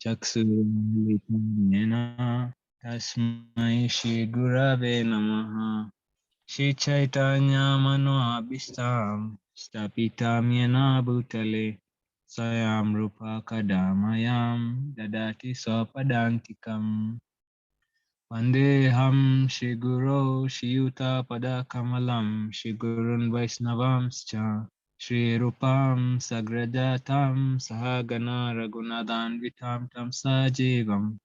Chaksurunmilitam yena tasmai Shri Gurave Namaha. Shri Chaitanya Manoabhistam Stapitam Yena Bhutale Swayam Rupa Kadamayam Dadati Swapadantikam Vandeham Shri Guru Shri Yuta Pada Kamalam Shri Gurun Vaisnavamscha Shri Rupam Sagrajatam Sahagana Raghunadan Vitam Tam Sajivam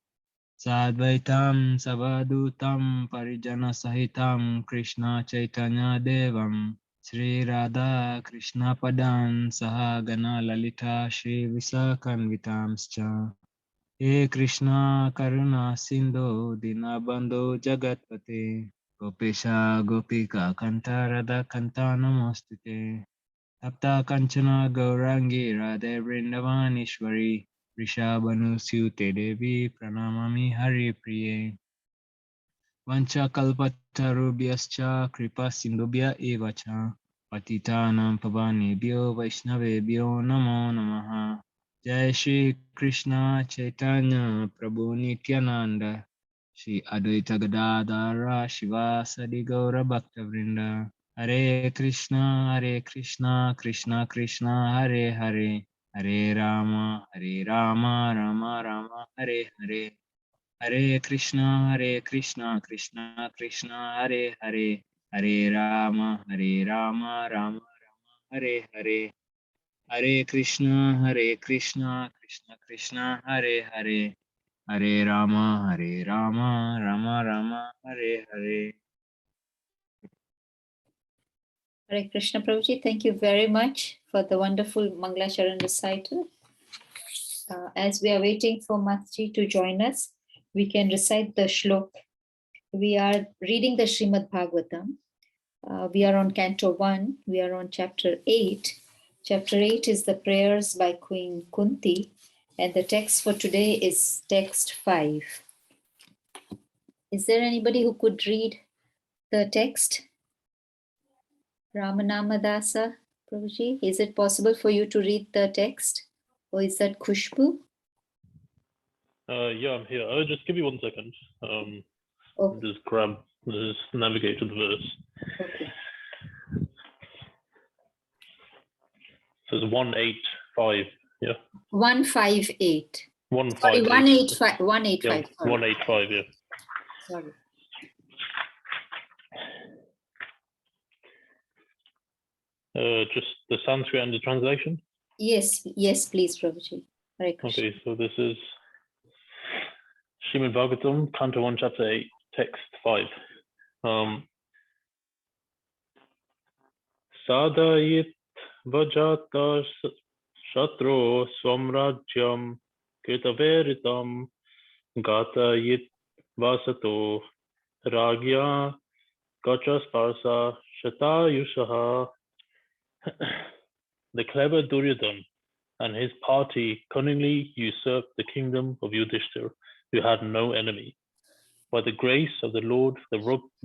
Sadvaitam Savadutam Parijana Sahitam Krishna Chaitanya Devam Sri Radha Krishna Padan Sahagana Lalita Shri Visakanvitamscha He Krishna Karuna Sindhu Dinabandhu Jagatpate Gopesha Gopika Kanta Radha Kanta Namostute Tapta Kanchana Gaurangi Radhe Vrindavanishwari Rishabhanusute Devi Pranamami Hari Priye Vancha Kalpatarubhyascha Kripa Sindhubhya Evacha Patitanam Pavanebhyo Vaishnavebhyo Namo Namaha Jai Shri Krishna Chaitanya Prabhu Nityananda Shri Advaita Gadadhara Shivasadi Gaura Bhakta Vrinda Hare Krishna Krishna Krishna Hare Hare Hare Rama Rama Rama Hare Hare Hare Krishna Krishna Krishna Hare Hare Hare Rama Rama Rama Hare Hare Hare Krishna Krishna Krishna Hare Hare Hare Rama Rama Rama Hare Hare. Hare Krishna Prabhuji, thank you very much for the wonderful Mangalacharan recital. As we are waiting for Mataji to join us, we can recite the shlok. We are reading the Srimad Bhagavatam. We are on Canto 1. We are on Chapter 8. Chapter 8 is the prayers by Queen Kunti, and the text for today is text 5. Is there anybody who could read the text? Ramanamadasa Prabhuji, is it possible for you to read the text? Or is that Khushbu? Yeah, I'm here. I'll just give you 1 second. Okay. Just navigate to the verse. Okay. So it's 185, yeah? 158. 158. Sorry, 185. 185. Yeah, 185, yeah. Sorry. Just the Sanskrit and the translation? Yes, please, Prabhuji. Hare Krishna. Okay, so this is Srimad Bhagavatam, Canto 1, Chapter 8, Text 5. Sadayit vajata shatro swamrajyam kirtaveritam gatayit vasato ragya gachasparsa shatayushaha. The clever Duryodhan and his party cunningly usurped the kingdom of Yudhishthir, who had no enemy. By the grace of the Lord, the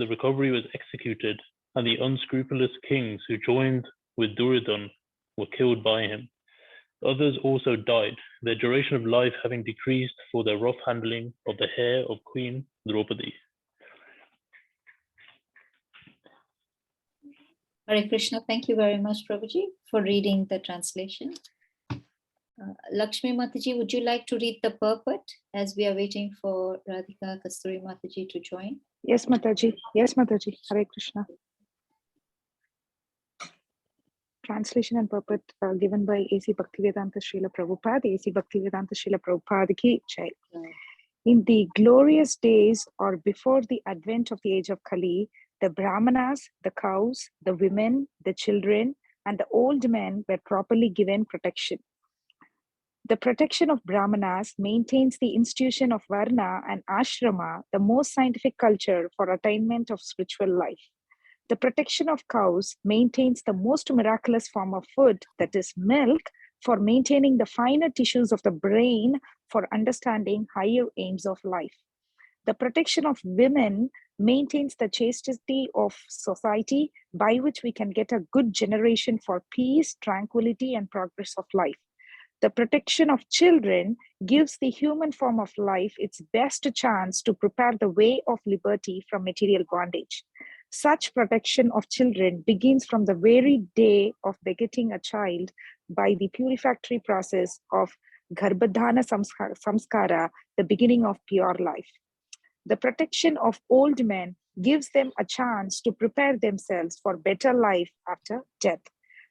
recovery was executed, and the unscrupulous kings who joined with Duryodhan were killed by him. Others also died, their duration of life having decreased for their rough handling of the hair of Queen Draupadi. Hare Krishna. Thank you very much, Prabhuji, for reading the translation. Lakshmi Mataji, would you like to read the purport as we are waiting for Radhika Kasturi Mataji to join? Yes, Mataji. Yes, Mataji. Hare Krishna. Translation and purport given by A.C. Bhaktivedanta Srila Prabhupada. A.C. Bhaktivedanta Srila Prabhupada ki jai. In the glorious days or before the advent of the age of Kali, the Brahmanas, the cows, the women, the children, and the old men were properly given protection. The protection of Brahmanas maintains the institution of Varna and Ashrama, the most scientific culture for attainment of spiritual life. The protection of cows maintains the most miraculous form of food, that is milk, for maintaining the finer tissues of the brain for understanding higher aims of life. The protection of women maintains the chastity of society, by which we can get a good generation for peace, tranquility, and progress of life. The protection of children gives the human form of life its best chance to prepare the way of liberty from material bondage. Such protection of children begins from the very day of begetting a child by the purificatory process of Garbhadhana Samskara, the beginning of pure life. The protection of old men gives them a chance to prepare themselves for better life after death.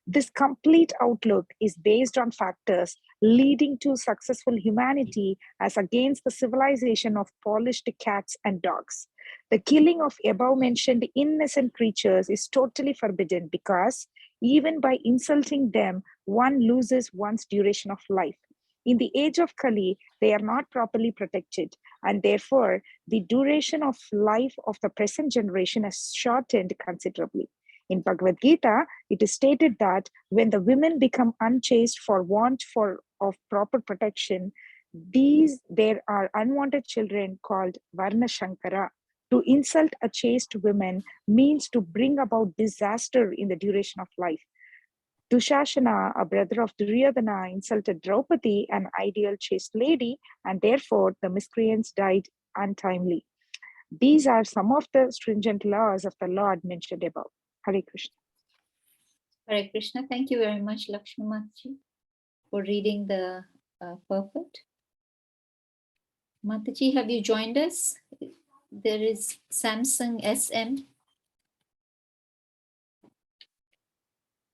This complete outlook is based on factors leading to successful humanity as against the civilization of polished cats and dogs. The killing of above-mentioned innocent creatures is totally forbidden because even by insulting them, one loses one's duration of life. In the age of Kali, they are not properly protected, and therefore the duration of life of the present generation has shortened considerably. In Bhagavad Gita, it is stated that when the women become unchaste for want of proper protection, there are unwanted children called Varna Shankara. To insult a chaste woman means to bring about disaster in the duration of life. Dushasana, a brother of Duryodhana, insulted Draupadi, an ideal chaste lady, and therefore the miscreants died untimely. These are some of the stringent laws of the Lord mentioned above. Hare Krishna. Hare Krishna. Thank you very much, Lakshmi Mataji, for reading the purport. Mataji, have you joined us? There is Samsung SM.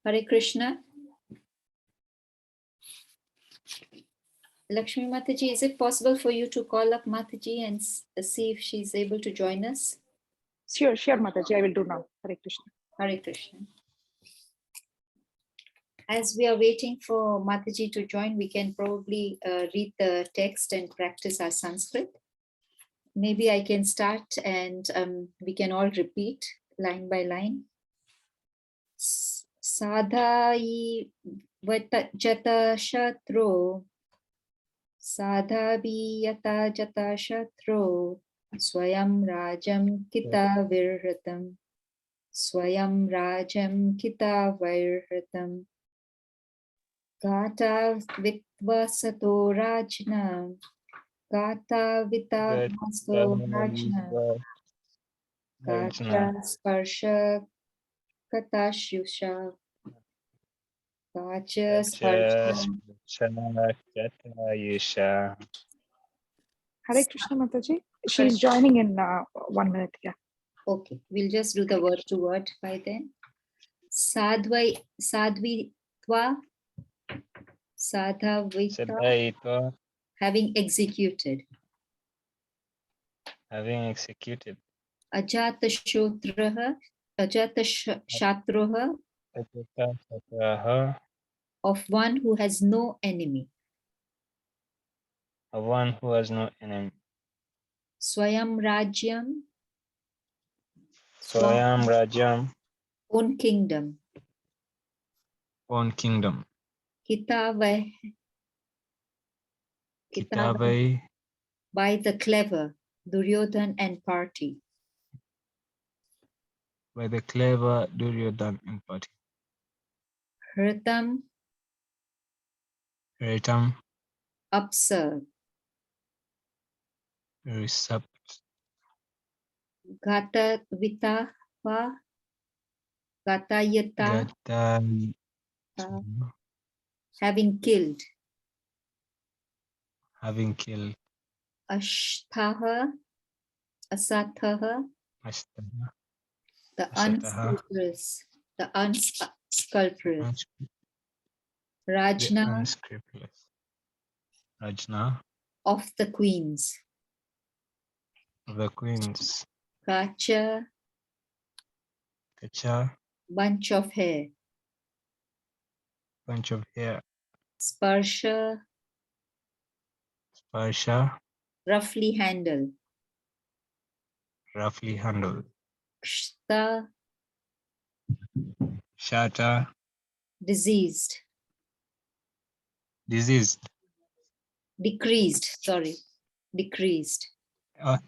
Hare Krishna. Lakshmi Mataji, is it possible for you to call up Mataji and see if she's able to join us? Sure, Mataji, I will do now. Hare Krishna. Hare Krishna. As we are waiting for Mataji to join, we can probably read the text and practice our Sanskrit. Maybe I can start and we can all repeat line by line. Sadhai jata shatro, sadhabi yata jata shatro, swayam rajam kita virratam, swayam rajam kita virratam. Gata vitvasato rajna, gata vitavasto rajna, gata sparsha katashusha, gacha sparsha. Hare Krishna Mataji. She's joining in 1 minute. Yeah. Okay, we'll just do the word to word by then. Sadvitva, sadhavita, having executed. Ajata shotraha, ajata shatraha, of one who has no enemy. Swayam rajyam, own kingdom. Kitavai, by the clever, Duryodhan and party. Hritam, observe. Gata vitava, gatayata, having killed. Ashthaha, asathaha, the unscrupulous, the unscrupulous. Rajna, of the queens. Kacha, bunch of hair. Sparsha, roughly handle. Kshta, diseased. Decreased, sorry. Decreased.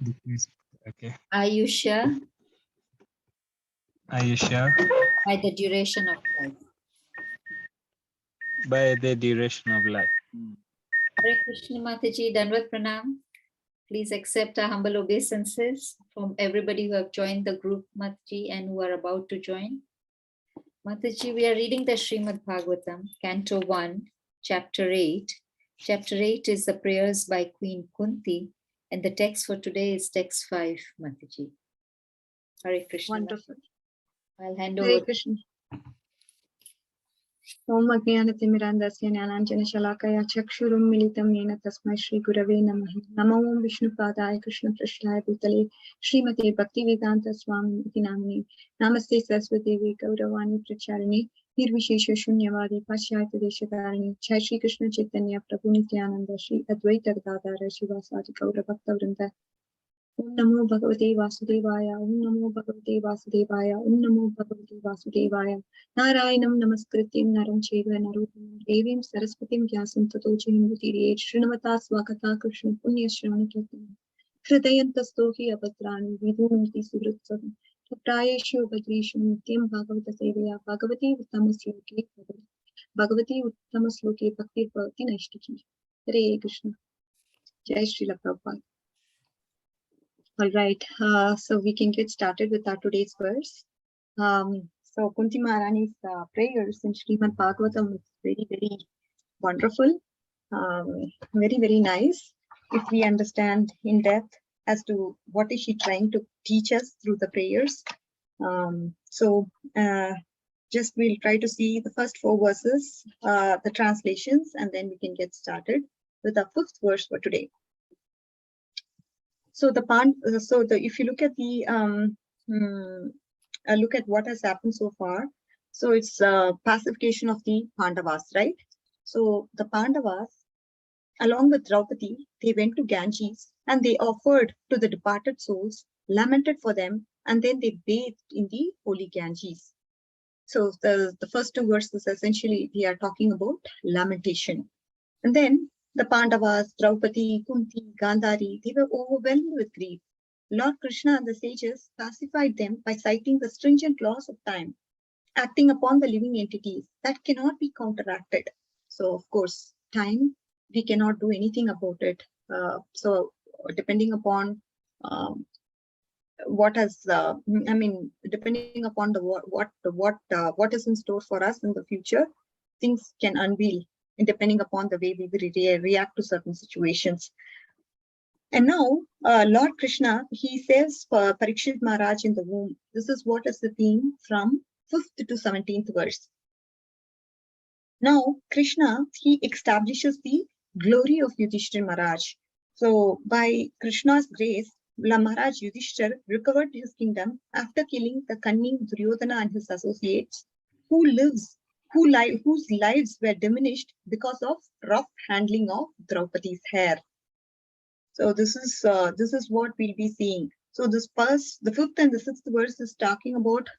Decreased. Okay. Ayusha, by the duration of life. By the duration of life. Hare Krishna Mataji, Danvat Pranam. Please accept our humble obeisances from everybody who have joined the group, Mataji, and who are about to join. Mataji, we are reading the Srimad Bhagavatam, Canto 1, Chapter 8. Chapter 8 is the prayers by Queen Kunti, and the text for today is text 5, Mataji. Hare Krishna. Wonderful. I'll hand Hare over. Krishna. Om Ajnanatimirandasya Jnananjana Shalakaya Chakshurum Militam Yena Tasmai Shri Gurave Namah. Namo Om Vishnu Padaya Krishna Prasthaya Bhutale Srimate Bhaktivedanta Swami Iti Namini Namaste Saraswati Devi Gauravani Pracharini Nirvishesha Shunyavadi Paschayata Deshatarani Jai Shri Krishna Chaitanya Prabhu Nityananda Shri Advaita Gadadhara Shivasadi Gaura Bhakta Vrinda. Om Namo Bhagavate Vasudevaya, Om Namo Bhagavate Vasudevaya, Om Namo Bhagavate Vasudevaya. Narayanam Namaskrityam Naram Cheva Narottam Devim Saraswatim Vyasam Tato Jayamutiriye Srinavata Swakata Krishna Punya Shravana Kirtanam Hridayantasto hi Apatrani Vidunamati Suvritsam Taprayeshu Badrishu Nityam Bhagavata Sevaya Bhagavati Uttamasloke Bhagavati Uttamasloke Bhakti Bhavati Naishtiki. Hare Krishna. Jai Srila Prabhupada. All right, so we can get started with our today's verse. So Kunti Maharani's prayers in Srimad Bhagavatam is very, very wonderful, very, very nice. If we understand in depth as to what is she trying to teach us through the prayers. Just we'll try to see the first 4 verses, the translations, and then we can get started with our 5th verse for today. So if you look at the look at what has happened so far, so it's pacification of the Pandavas, right? So the Pandavas, along with Draupadi, they went to Ganges and they offered to the departed souls, lamented for them, and then they bathed in the holy Ganges. So the first 2 verses essentially we are talking about lamentation, and then the Pandavas, Draupadi, Kunti, Gandhari, they were overwhelmed with grief. Lord Krishna and the sages pacified them by citing the stringent laws of time, acting upon the living entities that cannot be counteracted. So, of course, time, we cannot do anything about it. So, depending upon depending upon what is in store for us in the future, things can unveil, depending upon the way we will react to certain situations. And now, Lord Krishna, he says for Parikshit Maharaj in the womb, this is what is the theme from 5th to 17th verse. Now, Krishna, he establishes the glory of Yudhishthira Maharaj. So, by Krishna's grace, Maharaj Yudhishthira recovered his kingdom after killing the cunning Duryodhana and his associates, whose lives were diminished because of rough handling of Draupadi's hair. So this is what we'll be seeing. So this verse, the 5th and the 6th verse, is talking about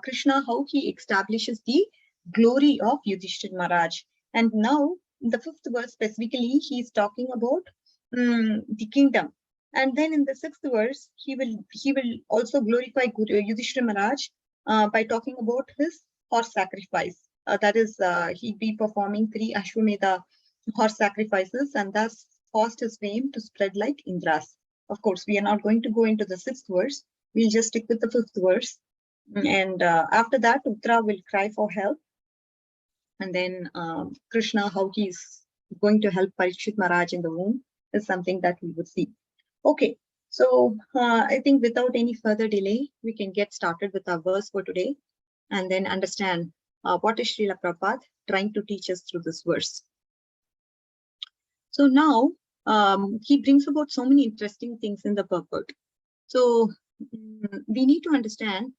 Krishna, how he establishes the glory of Yudhishthira Maharaj. And now in the 5th verse specifically, he is talking about the kingdom. And then in the 6th verse, he will also glorify Yudhishthira Maharaj by talking about his horse sacrifice. That is, he'd be performing 3 Ashwamedha horse sacrifices, and thus caused his fame to spread like Indra's. Of course, we are not going to go into the 6th verse. We'll just stick with the 5th verse. And after that, Uttara will cry for help. And then Krishna, how he's going to help Parikshit Maharaj in the womb, is something that we would see. Okay, so I think without any further delay, we can get started with our verse for today and then understand what is Srila Prabhupada trying to teach us through this verse. So now, he brings about so many interesting things in the purport. So we need to understand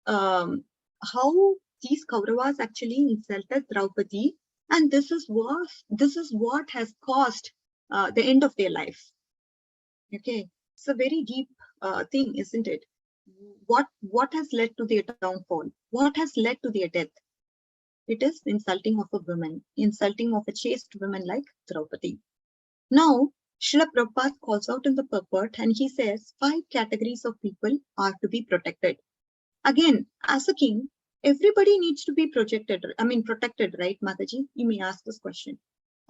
how these Kauravas actually insulted Draupadi, and this is what has caused the end of their life. Okay, it's a very deep thing, isn't it? What has led to their downfall? What has led to their death? It is insulting of a woman, insulting of a chaste woman like Draupadi. Now, Srila Prabhupada calls out in the purport and he says 5 categories of people are to be protected. Again, as a king, everybody needs to be protected, right, Mataji? You may ask this question.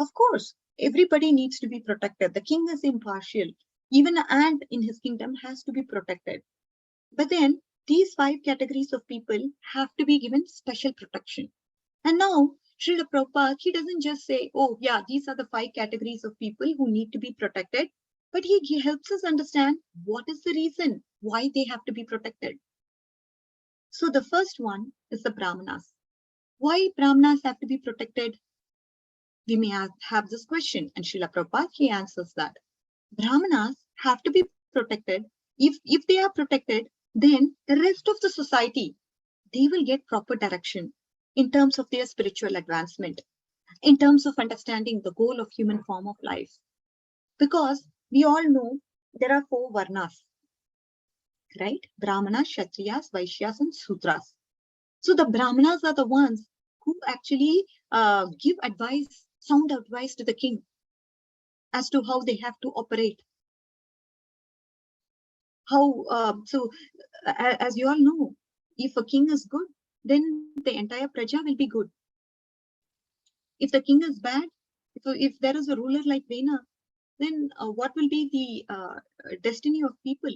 Of course, everybody needs to be protected. The king is impartial. Even an ant in his kingdom has to be protected. But then these 5 categories of people have to be given special protection. And now Srila Prabhupada, he doesn't just say, oh yeah, these are the 5 categories of people who need to be protected. But he helps us understand what is the reason why they have to be protected. So the first one is the Brahmanas. Why Brahmanas have to be protected? We may have this question, and Srila Prabhupada, he answers that. Brahmanas have to be protected. If they are protected, then the rest of the society, they will get proper direction in terms of their spiritual advancement, in terms of understanding the goal of human form of life. Because we all know there are 4 varnas, right? Brahmanas, Kshatriyas, Vaishyas, and Sudras. So the Brahmanas are the ones who actually give advice, sound advice to the king as to how they have to operate. As you all know, if a king is good, then the entire praja will be good. If the king is bad, if there is a ruler like Vena, then what will be the destiny of people?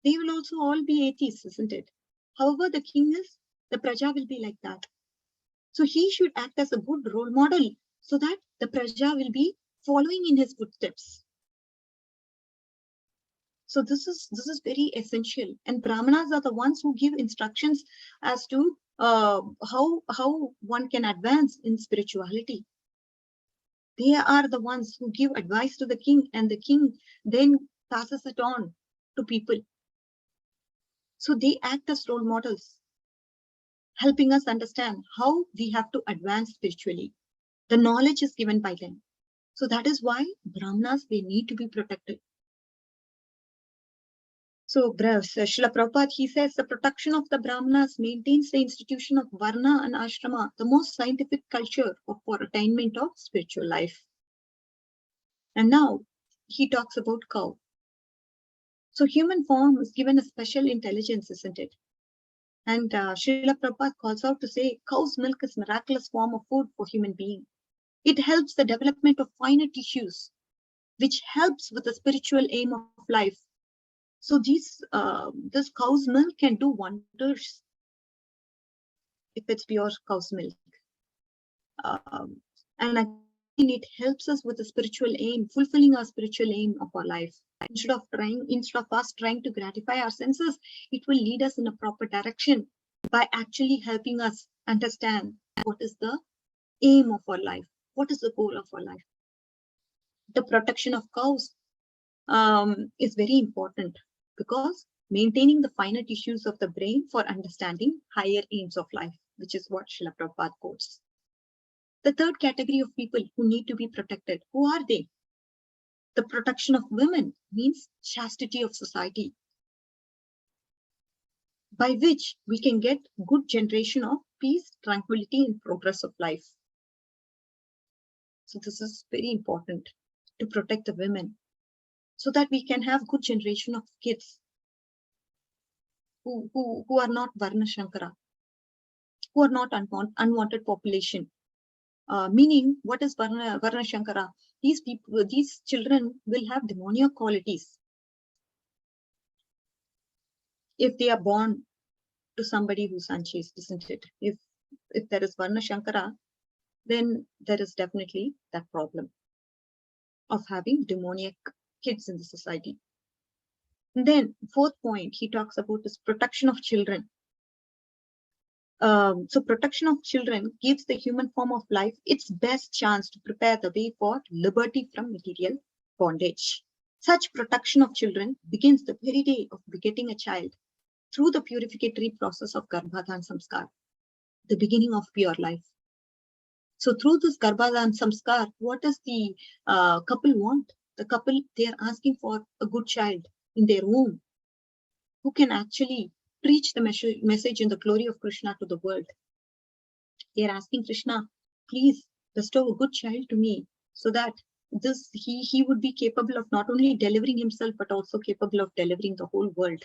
They will also all be atheists, isn't it? However, the king is, the praja will be like that. So he should act as a good role model so that the praja will be following in his footsteps. So this is very essential. And Brahmanas are the ones who give instructions as to how one can advance in spirituality. They are the ones who give advice to the king, and the king then passes it on to people. So they act as role models, helping us understand how we have to advance spiritually. The knowledge is given by them. So that is why Brahmanas, they need to be protected. So Srila Prabhupada, he says the protection of the Brahmanas maintains the institution of Varna and Ashrama, the most scientific culture for attainment of spiritual life. And now he talks about cow. So human form is given a special intelligence, isn't it? And Srila Prabhupada calls out to say, cow's milk is a miraculous form of food for human being. It helps the development of finer tissues, which helps with the spiritual aim of life. So this cow's milk can do wonders if it's pure cow's milk. And again, it helps us with the spiritual aim, fulfilling our spiritual aim of our life. Instead of us trying to gratify our senses, it will lead us in a proper direction by actually helping us understand what is the aim of our life, what is the goal of our life. The protection of cows is very important because maintaining the finer tissues of the brain for understanding higher aims of life, which is what Srila Prabhupada quotes. The third category of people who need to be protected, who are they? The protection of women means chastity of society, by which we can get good generation of peace, tranquility, and progress of life. So this is very important, to protect the women, so that we can have good generation of kids who are not Varna Shankara, who are not unwanted population. Meaning, what is Varna Shankara? These children will have demoniac qualities if they are born to somebody who's unchaste, isn't it? If there is Varna Shankara, then there is definitely that problem of having demoniac kids in the society. And then fourth point he talks about is protection of children. So protection of children gives the human form of life its best chance to prepare the way for liberty from material bondage. Such protection of children begins the very day of begetting a child through the purificatory process of Garbhadhan Samskar, the beginning of pure life. So through this Garbhadhan Samskar, what does the couple want? The couple, they are asking for a good child in their womb who can actually preach the message in the glory of Krishna to the world. They are asking Krishna, please bestow a good child to me so that he would be capable of not only delivering himself, but also capable of delivering the whole world.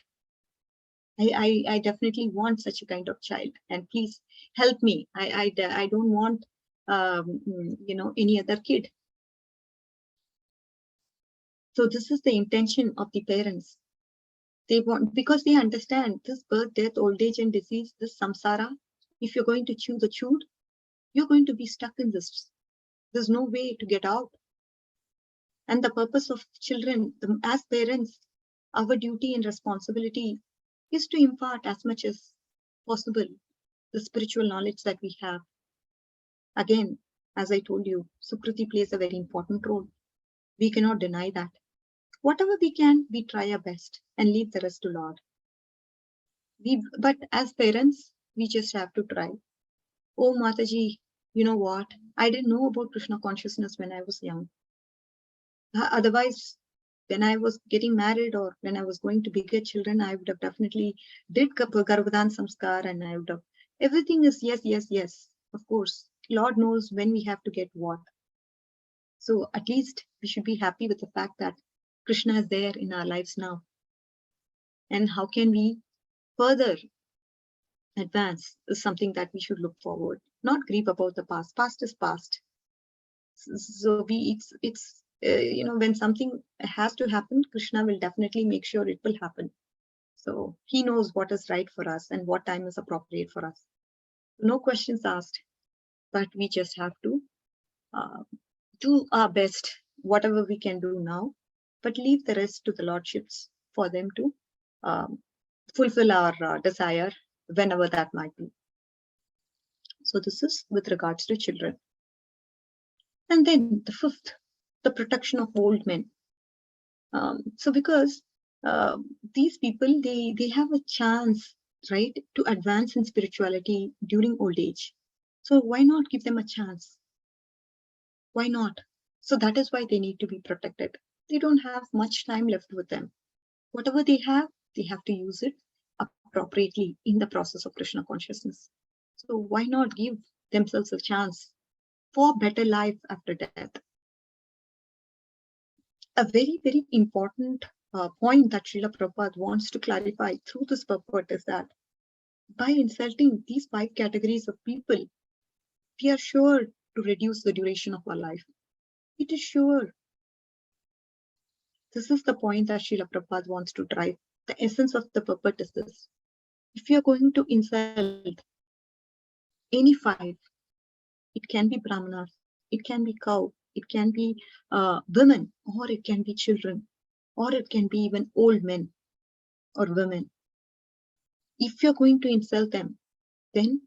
I definitely want such a kind of child, and please help me. I don't want any other kid. So this is the intention of the parents. They want, because they understand this birth, death, old age and disease, this samsara, if you're going to chew the chewed, you're going to be stuck in this. There's no way to get out. And the purpose of children, as parents, our duty and responsibility is to impart as much as possible the spiritual knowledge that we have. Again, as I told you, Sukriti plays a very important role. We cannot deny that. Whatever we can, we try our best and leave the rest to Lord. But as parents, we just have to try. Oh, Mataji, you know what? I didn't know about Krishna consciousness when I was young. Otherwise, when I was getting married or when I was going to beget children, I would have definitely did Garbhadan Samskar, and I would have, everything is yes, yes, yes. Of course, Lord knows when we have to get what. So at least we should be happy with the fact that Krishna is there in our lives now. And how can we further advance is something that we should look forward, not grieve about the past. Past is past. So it's when something has to happen, Krishna will definitely make sure it will happen. So he knows what is right for us and what time is appropriate for us. No questions asked, but we just have to do our best, whatever we can do now, but leave the rest to the lordships for them to fulfill our desire whenever that might be. So this is with regards to children. And then the fifth, the protection of old men. So because these people, they have a chance, right, to advance in spirituality during old age. So why not give them a chance? Why not? So that is why they need to be protected. They don't have much time left with them. Whatever they have to use it appropriately in the process of Krishna consciousness. So why not give themselves a chance for better life after death? A very, very important point that Srila Prabhupada wants to clarify through this purport is that by insulting these 5 categories of people, we are sure to reduce the duration of our life. It is sure. This is the point that Srila Prabhupada wants to drive. The essence of the purport is this. If you are going to insult any 5, it can be brahmanas, it can be cow, it can be women, or it can be children, or it can be even old men or women. If you're going to insult them, then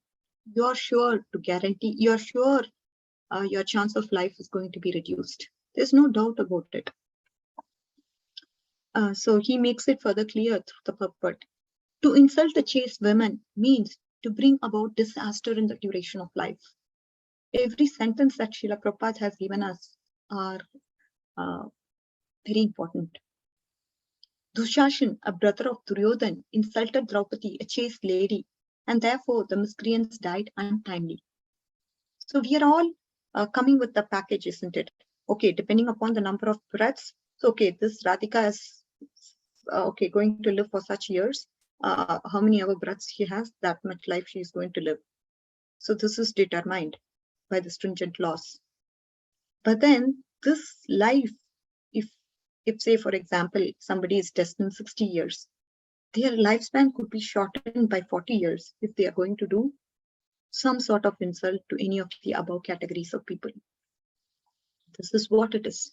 you're sure to guarantee, you're sure your chance of life is going to be reduced. There's no doubt about it. So he makes it further clear through the purport. To insult the chaste women means to bring about disaster in the duration of life. Every sentence that Srila Prabhupada has given us are very important. Dushashan, a brother of Duryodhan, insulted Draupadi, a chaste lady, and therefore the miscreants died untimely. So we are all coming with the package, isn't it? Okay, depending upon the number of breaths. So okay, this Radhika is going to live for such years. How many other breaths she has, that much life she is going to live. So this is determined by the stringent laws. But then this life, if say, for example, somebody is destined 60 years, their lifespan could be shortened by 40 years if they are going to do some sort of insult to any of the above categories of people. This is what it is.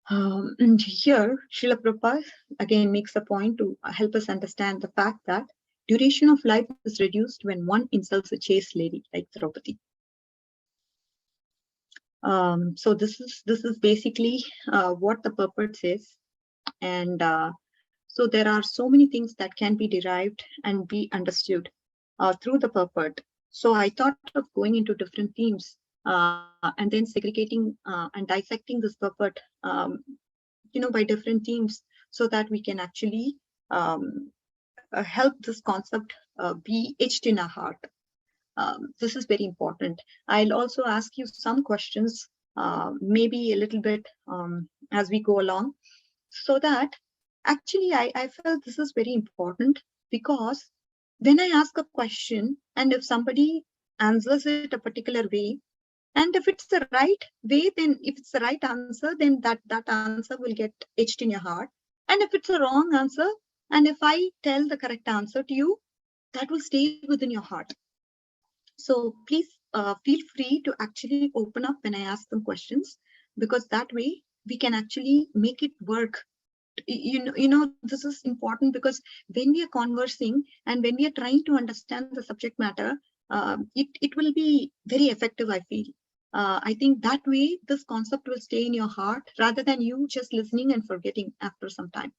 And here, Srila Prabhupada again makes a point to help us understand the fact that duration of life is reduced when one insults a chaste lady like Draupadi. So this is basically what the purport says, and so there are so many things that can be derived and be understood through the purport. So I thought of going into different themes and then segregating and dissecting this purport, by different themes, so that we can actually help this concept be etched in our heart. This is very important. I'll also ask you some questions, maybe a little bit as we go along, so that actually I felt this is very important, because when I ask a question and if somebody answers it a particular way. And if it's the right way, then if it's the right answer, then that answer will get etched in your heart. And if it's a wrong answer, and if I tell the correct answer to you, that will stay within your heart. So please feel free to actually open up when I ask them questions, because that way we can actually make it work. You know, this is important, because when we are conversing and when we are trying to understand the subject matter, it will be very effective, I feel. I think that way this concept will stay in your heart rather than you just listening and forgetting after some time.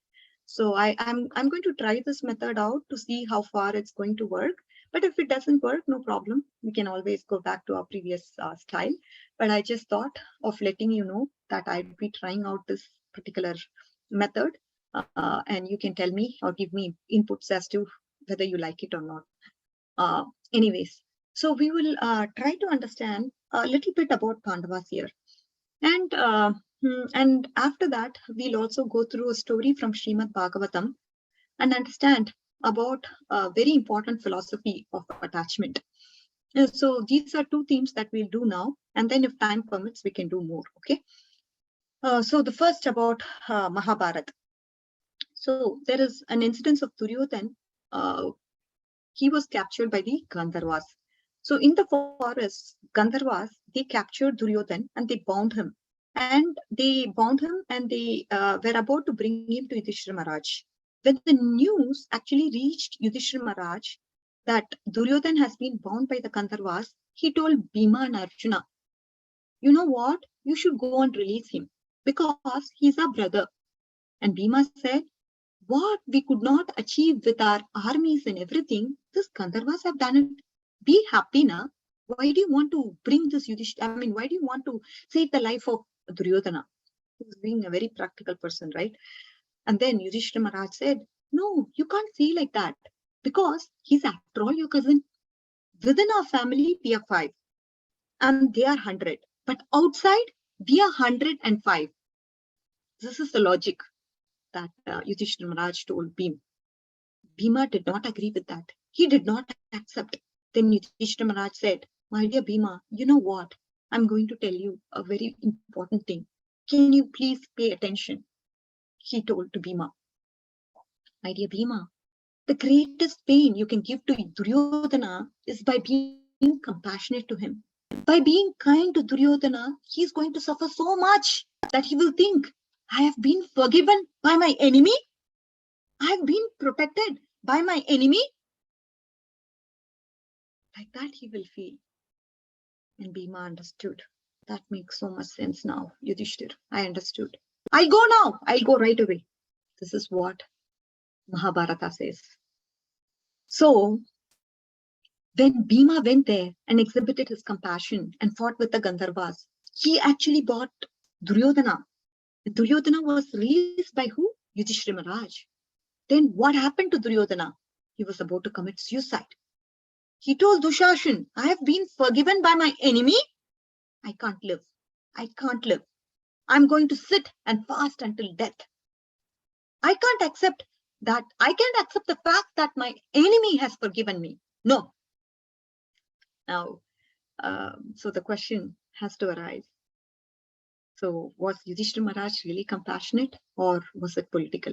So I'm going to try this method out to see how far it's going to work. But if it doesn't work, no problem. We can always go back to our previous style. But I just thought of letting you know that I'd be trying out this particular method, and you can tell me or give me inputs as to whether you like it or not. Anyways, so we will try to understand a little bit about Pandavas here. And after that, we'll also go through a story from Srimad Bhagavatam and understand about a very important philosophy of attachment. So these are two themes that we'll do now, and then if time permits, we can do more, okay? So the first about Mahabharata. So there is an incidence of Duryodhan. He was captured by the Gandharvas. So in the forest, Gandharvas, they captured Duryodhan and they bound him. And they were about to bring him to Yudhishthira Maharaj. When the news actually reached Yudhishthira Maharaj that Duryodhan has been bound by the Gandharvas, he told Bhima and Arjuna, you know what? You should go and release him because he's our brother. And Bhima said, what we could not achieve with our armies and everything, this Gandharvas have done it. Be happy now. Why do you want to bring this Yudhishthira? I mean, why do you want to save the life of Duryodhana? He's being a very practical person, right? And then Yudhishthira Maharaj said, no, you can't say like that, because he's after all your cousin. Within our family, we are 5 and they are 100. But outside, we are 105. This is the logic that Yudhishthira Maharaj told Bhima. Bhima did not agree with that. He did not accept. Then Yudhishthira Maharaj said, my dear Bhima, you know what? I'm going to tell you a very important thing. Can you please pay attention? He told to Bhima. My dear Bhima, the greatest pain you can give to Duryodhana is by being compassionate to him. By being kind to Duryodhana, he's going to suffer so much that he will think, I have been forgiven by my enemy. I have been protected by my enemy. Like that he will feel. And Bhima understood. That makes so much sense now, Yudhishthir. I understood. I'll go now. I'll go right away. This is what Mahabharata says. So, when Bhima went there and exhibited his compassion and fought with the Gandharvas, he actually bought Duryodhana. And Duryodhana was released by who? Yudhishthira Maharaj. Then what happened to Duryodhana? He was about to commit suicide. He told Dushashan, I have been forgiven by my enemy. I can't live. I can't live. I'm going to sit and fast until death. I can't accept that. I can't accept the fact that my enemy has forgiven me. No. Now, so the question has to arise. So was Yudhishthira Maharaj really compassionate, or was it political?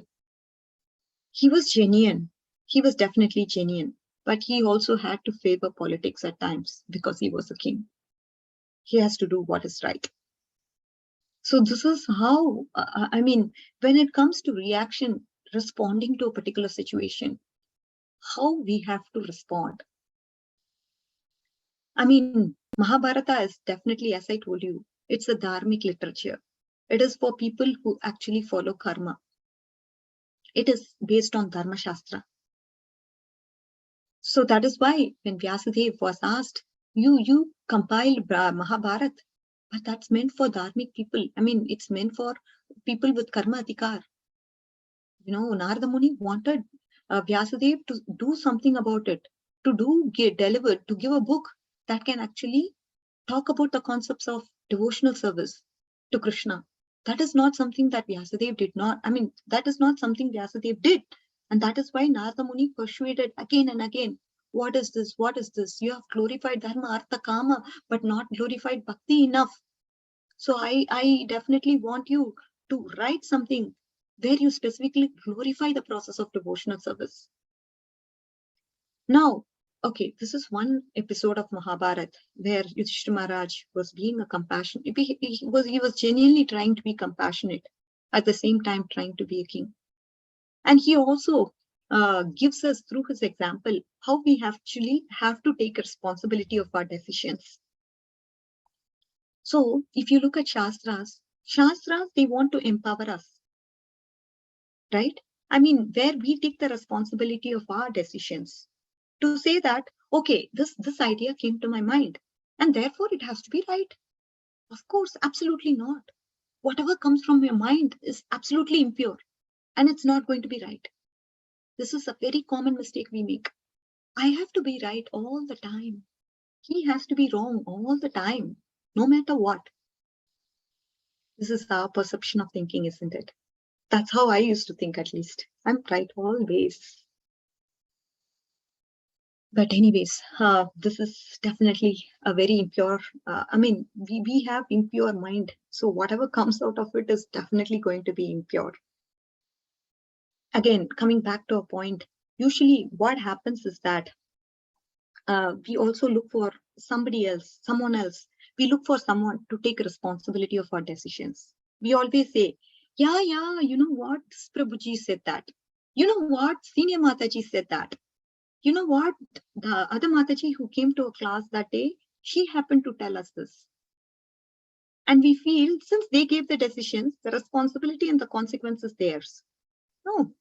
He was genuine. He was definitely genuine. But he also had to favor politics at times because he was a king. He has to do what is right. So this is how, I mean, when it comes to reaction, responding to a particular situation, how we have to respond. I mean, Mahabharata is definitely, as I told you, it's a dharmic literature. It is for people who actually follow karma. It is based on Dharma Shastra. So that is why when Vyasadeva was asked, you compiled Mahabharata, but that's meant for dharmic people. I mean, it's meant for people with karma adhikar. You know, Narada Muni wanted Vyasadeva to do something about it, to give a book that can actually talk about the concepts of devotional service to Krishna. That is not something that Vyasadeva did not, I mean, that is not something Vyasadeva did. And that is why Narada Muni persuaded again and again, what is this? What is this? You have glorified dharma, artha, kama, but not glorified bhakti enough. So I definitely want you to write something where you specifically glorify the process of devotional service. Now, okay, this is one episode of Mahabharata where Yudhishthira Maharaj was being a compassionate. He was genuinely trying to be compassionate, at the same time trying to be a king. And he also gives us through his example how we actually have to take responsibility of our decisions. So if you look at Shastras, they want to empower us, right? I mean, where we take the responsibility of our decisions to say that, okay, this idea came to my mind and therefore it has to be right. Of course, absolutely not. Whatever comes from your mind is absolutely impure and it's not going to be right. This is a very common mistake we make. I have to be right all the time. He has to be wrong all the time, no matter what. This is our perception of thinking, isn't it? That's how I used to think, at least. I'm right always. But anyways, this is definitely a very impure, I mean, we have impure mind. So whatever comes out of it is definitely going to be impure. Again, coming back to a point, usually what happens is that we also look for someone else. We look for someone to take responsibility of our decisions. We always say, yeah, you know what? Prabhuji said that. You know what? Senior Mataji said that. You know what? The other Mataji who came to a class that day, she happened to tell us this. And we feel since they gave the decisions, the responsibility and the consequence is theirs. No,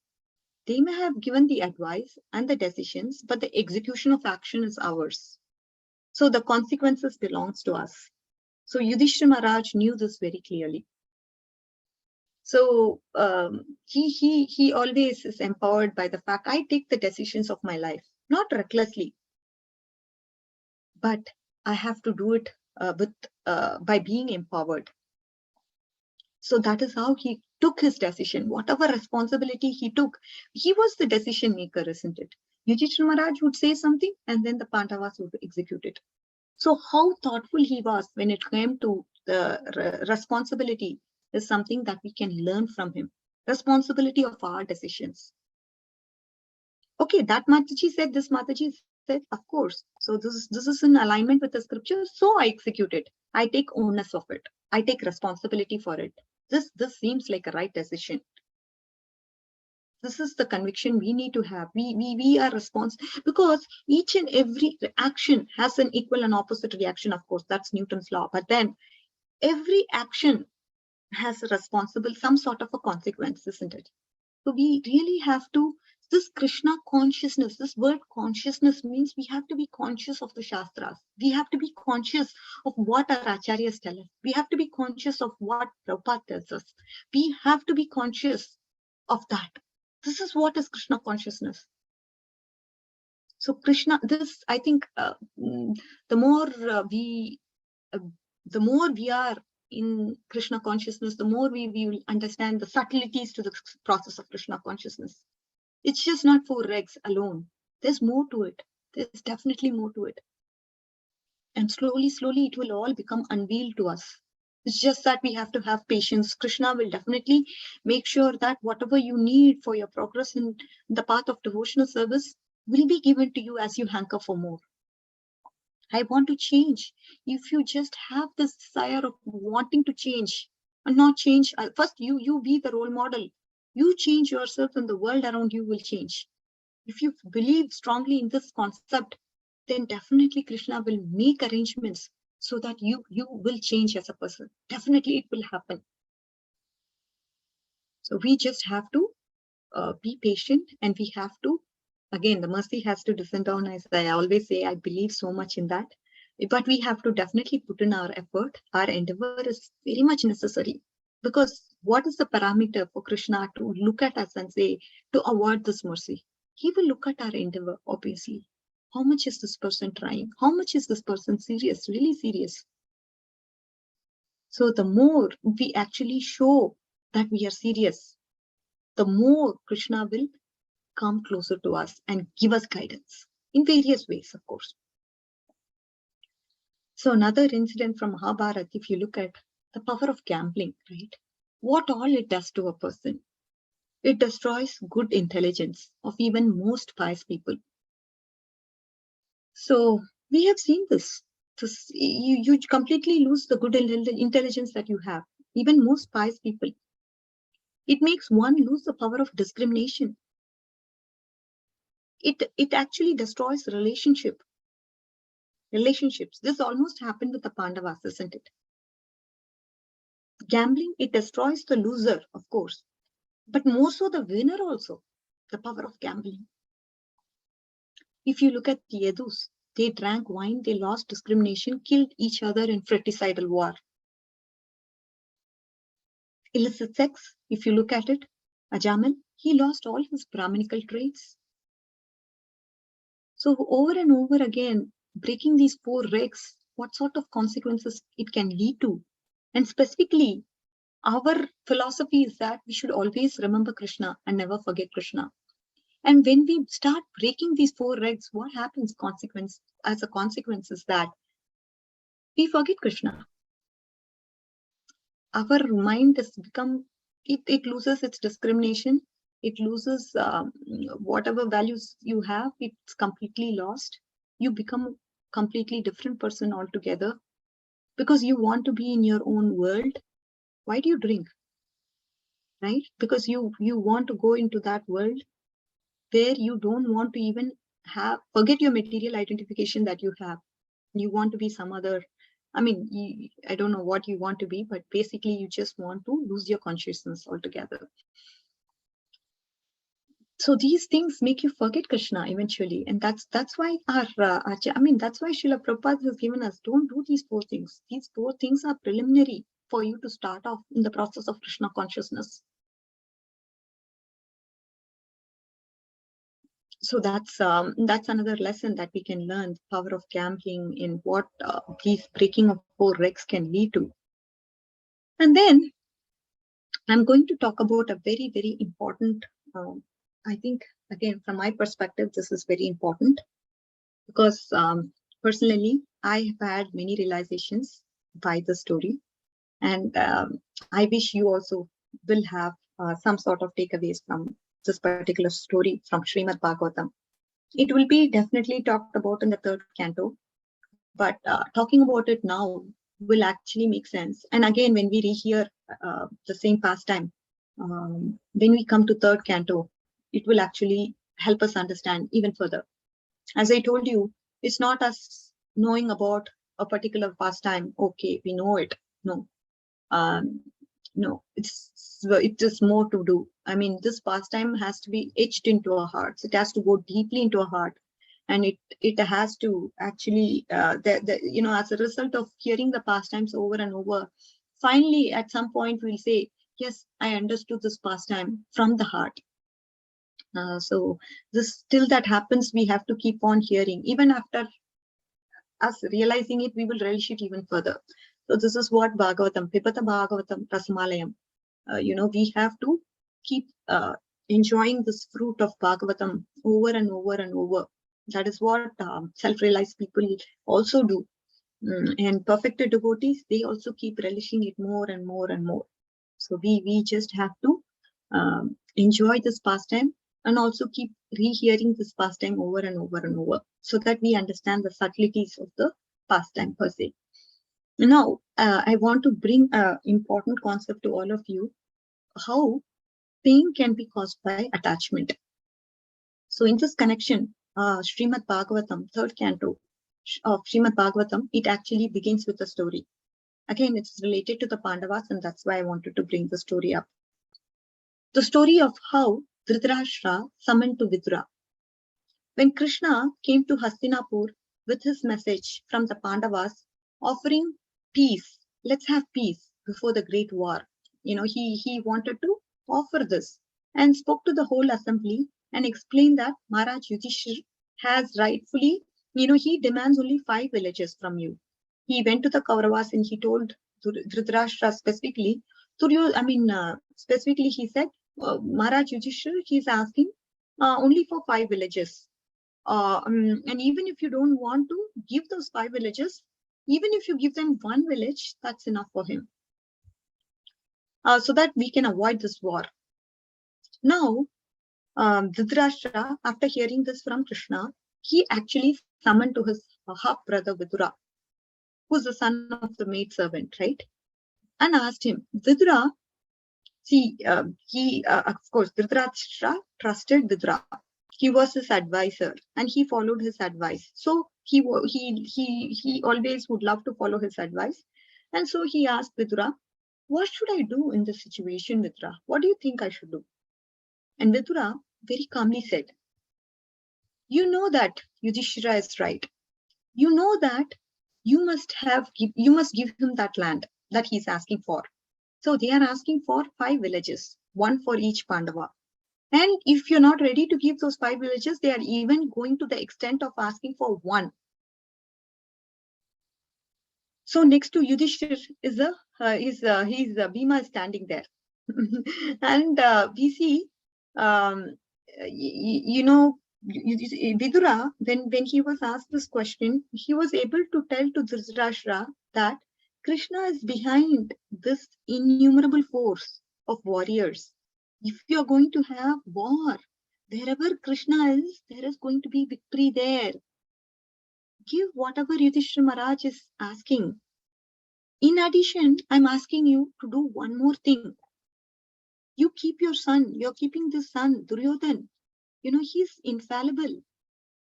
they may have given the advice and the decisions, but the execution of action is ours. So the consequences belongs to us. So Yudhishthira Maharaj knew this very clearly. So he always is empowered by the fact I take the decisions of my life, not recklessly, but I have to do it by being empowered. So that is how he took his decision. Whatever responsibility he took, he was the decision maker, isn't it? Yudhishthira Maharaj would say something and then the Pandavas would execute it. So how thoughtful he was when it came to the responsibility is something that we can learn from him. Responsibility of our decisions. Okay, that Mataji said, this Mataji said, of course. So this is in alignment with the scripture. So I execute it. I take onus of it. I take responsibility for it. This seems like a right decision. This is the conviction we need to have. We are responsible because each and every action has an equal and opposite reaction. Of course, that's Newton's law. But then every action has a responsible, some sort of a consequence, isn't it? So we really have to, this Krishna consciousness, this word consciousness means we have to be conscious of the Shastras. We have to be conscious of what our Acharyas tell us. We have to be conscious of what Prabhupada tells us. We have to be conscious of that. This is what is Krishna consciousness. So Krishna, this, I think, the more we are in Krishna consciousness, the more we will understand the subtleties to the process of Krishna consciousness. It's just not 4 legs alone. There's more to it. There's definitely more to it. And slowly, it will all become unveiled to us. It's just that we have to have patience. Krishna will definitely make sure that whatever you need for your progress in the path of devotional service will be given to you as you hanker for more. I want to change. If you just have this desire of wanting to change and not change, first you be the role model. You change yourself and the world around you will change. If you believe strongly in this concept, then definitely Krishna will make arrangements so that you will change as a person. Definitely it will happen. So we just have to be patient, and we have to, again, the mercy has to descend down. As I always say, I believe so much in that. But we have to definitely put in our effort. Our endeavor is very much necessary, because what is the parameter for Krishna to look at us and say, to award this mercy? He will look at our endeavor, obviously. How much is this person trying? How much is this person serious, really serious? So the more we actually show that we are serious, the more Krishna will come closer to us and give us guidance. in various ways, of course. So another incident from Mahabharata, if you look at the power of gambling, right? What all it does to a person. It destroys good intelligence of even most pious people. So we have seen this. You completely lose the good intelligence that you have, even most pious people. It makes one lose the power of discrimination. It actually destroys relationships. This almost happened with the Pandavas, isn't it? Gambling, it destroys the loser, of course, but more so the winner also, the power of gambling. If you look at the Yadus, they drank wine, they lost discrimination, killed each other in fratricidal war. Illicit sex, if you look at it, Ajamal, he lost all his Brahminical traits. So over and over again, breaking these 4 regs, what sort of consequences it can lead to? And specifically, our philosophy is that we should always remember Krishna and never forget Krishna. And when we start breaking these 4 regs, what happens as a consequence is that we forget Krishna. Our mind has become, it loses its discrimination. It loses whatever values you have, it's completely lost. You become a completely different person altogether because you want to be in your own world. Why do you drink? Right? Because you want to go into that world where you don't want to even forget your material identification that you have. You want to be some other, I don't know what you want to be, but basically you just want to lose your consciousness altogether. So these things make you forget Krishna eventually, and that's why that's why Srila Prabhupada has given us, don't do these 4 things. These 4 things are preliminary for you to start off in the process of Krishna consciousness. So that's another lesson that we can learn, the power of gambling in what these breaking of 4 regs can lead to. And then I'm going to talk about a very, very important, I think, again, from my perspective, this is very important because personally, I have had many realizations by the story. And I wish you also will have some sort of takeaways from this particular story from Srimad Bhagavatam. It will be definitely talked about in the 3rd canto, but talking about it now will actually make sense. And again, when we rehear the same pastime, when we come to 3rd canto, it will actually help us understand even further. As I told you, it's not us knowing about a particular pastime. Okay, we know it. No. No, it's just more to do. This pastime has to be etched into our hearts. It has to go deeply into our heart, and it has to actually, as a result of hearing the pastimes over and over, finally at some point we'll say, yes, I understood this pastime from the heart. So this, till that happens, we have to keep on hearing. Even after us realizing it, we will relish it even further. So this is what Bhagavatam, Pipata Bhagavatam Rasamalayam. We have to keep enjoying this fruit of Bhagavatam over and over and over. That is what self-realized people also do. And perfected devotees, they also keep relishing it more and more and more. So we just have to enjoy this pastime and also keep rehearing this pastime over and over and over so that we understand the subtleties of the pastime per se. Now, I want to bring an important concept to all of you, how pain can be caused by attachment. So in this connection, Srimad Bhagavatam, 3rd canto of Srimad Bhagavatam, it actually begins with a story. Again, it's related to the Pandavas, and that's why I wanted to bring the story up. The story of how Dhritarashtra summoned to Vidura. When Krishna came to Hastinapur with his message from the Pandavas, offering peace, let's have peace before the great war. He wanted to offer this and spoke to the whole assembly and explained that Maharaj Yudhishthira has rightfully, he demands only 5 villages from you. He went to the Kauravas and he told Dhritarashtra specifically, specifically he said, Maharaj Yudhishthira, he's asking only for 5 villages. And even if you don't want to give those 5 villages, even if you give them 1 village, that's enough for him. So that we can avoid this war. Now, Dhritarashtra, after hearing this from Krishna, he actually summoned to his half brother Vidura, who's the son of the maid servant, right? And asked him, Vidura, see, of course, Dhritarashtra trusted Vidura. He was his advisor, and he followed his advice. So he always would love to follow his advice, and so he asked Vidura, "What should I do in this situation, Vidura? What do you think I should do?" And Vidura very calmly said, "You know that Yudhishthira is right. You know that you must give him that land that he's asking for. So they are asking for 5 villages, 1 for each Pandava. And if you're not ready to give those 5 villages, they are even going to the extent of asking for 1. So next to Yudhishthir is Bhima is standing there, and we see, Vidura, when he was asked this question, he was able to tell to Dhritarashtra that Krishna is behind this innumerable force of warriors. If you are going to have war, wherever Krishna is, there is going to be victory there. Give whatever Yudhishthira Maharaj is asking. In addition, I'm asking you to do one more thing. You keep your son, you're keeping this son, Duryodhan. He's infallible.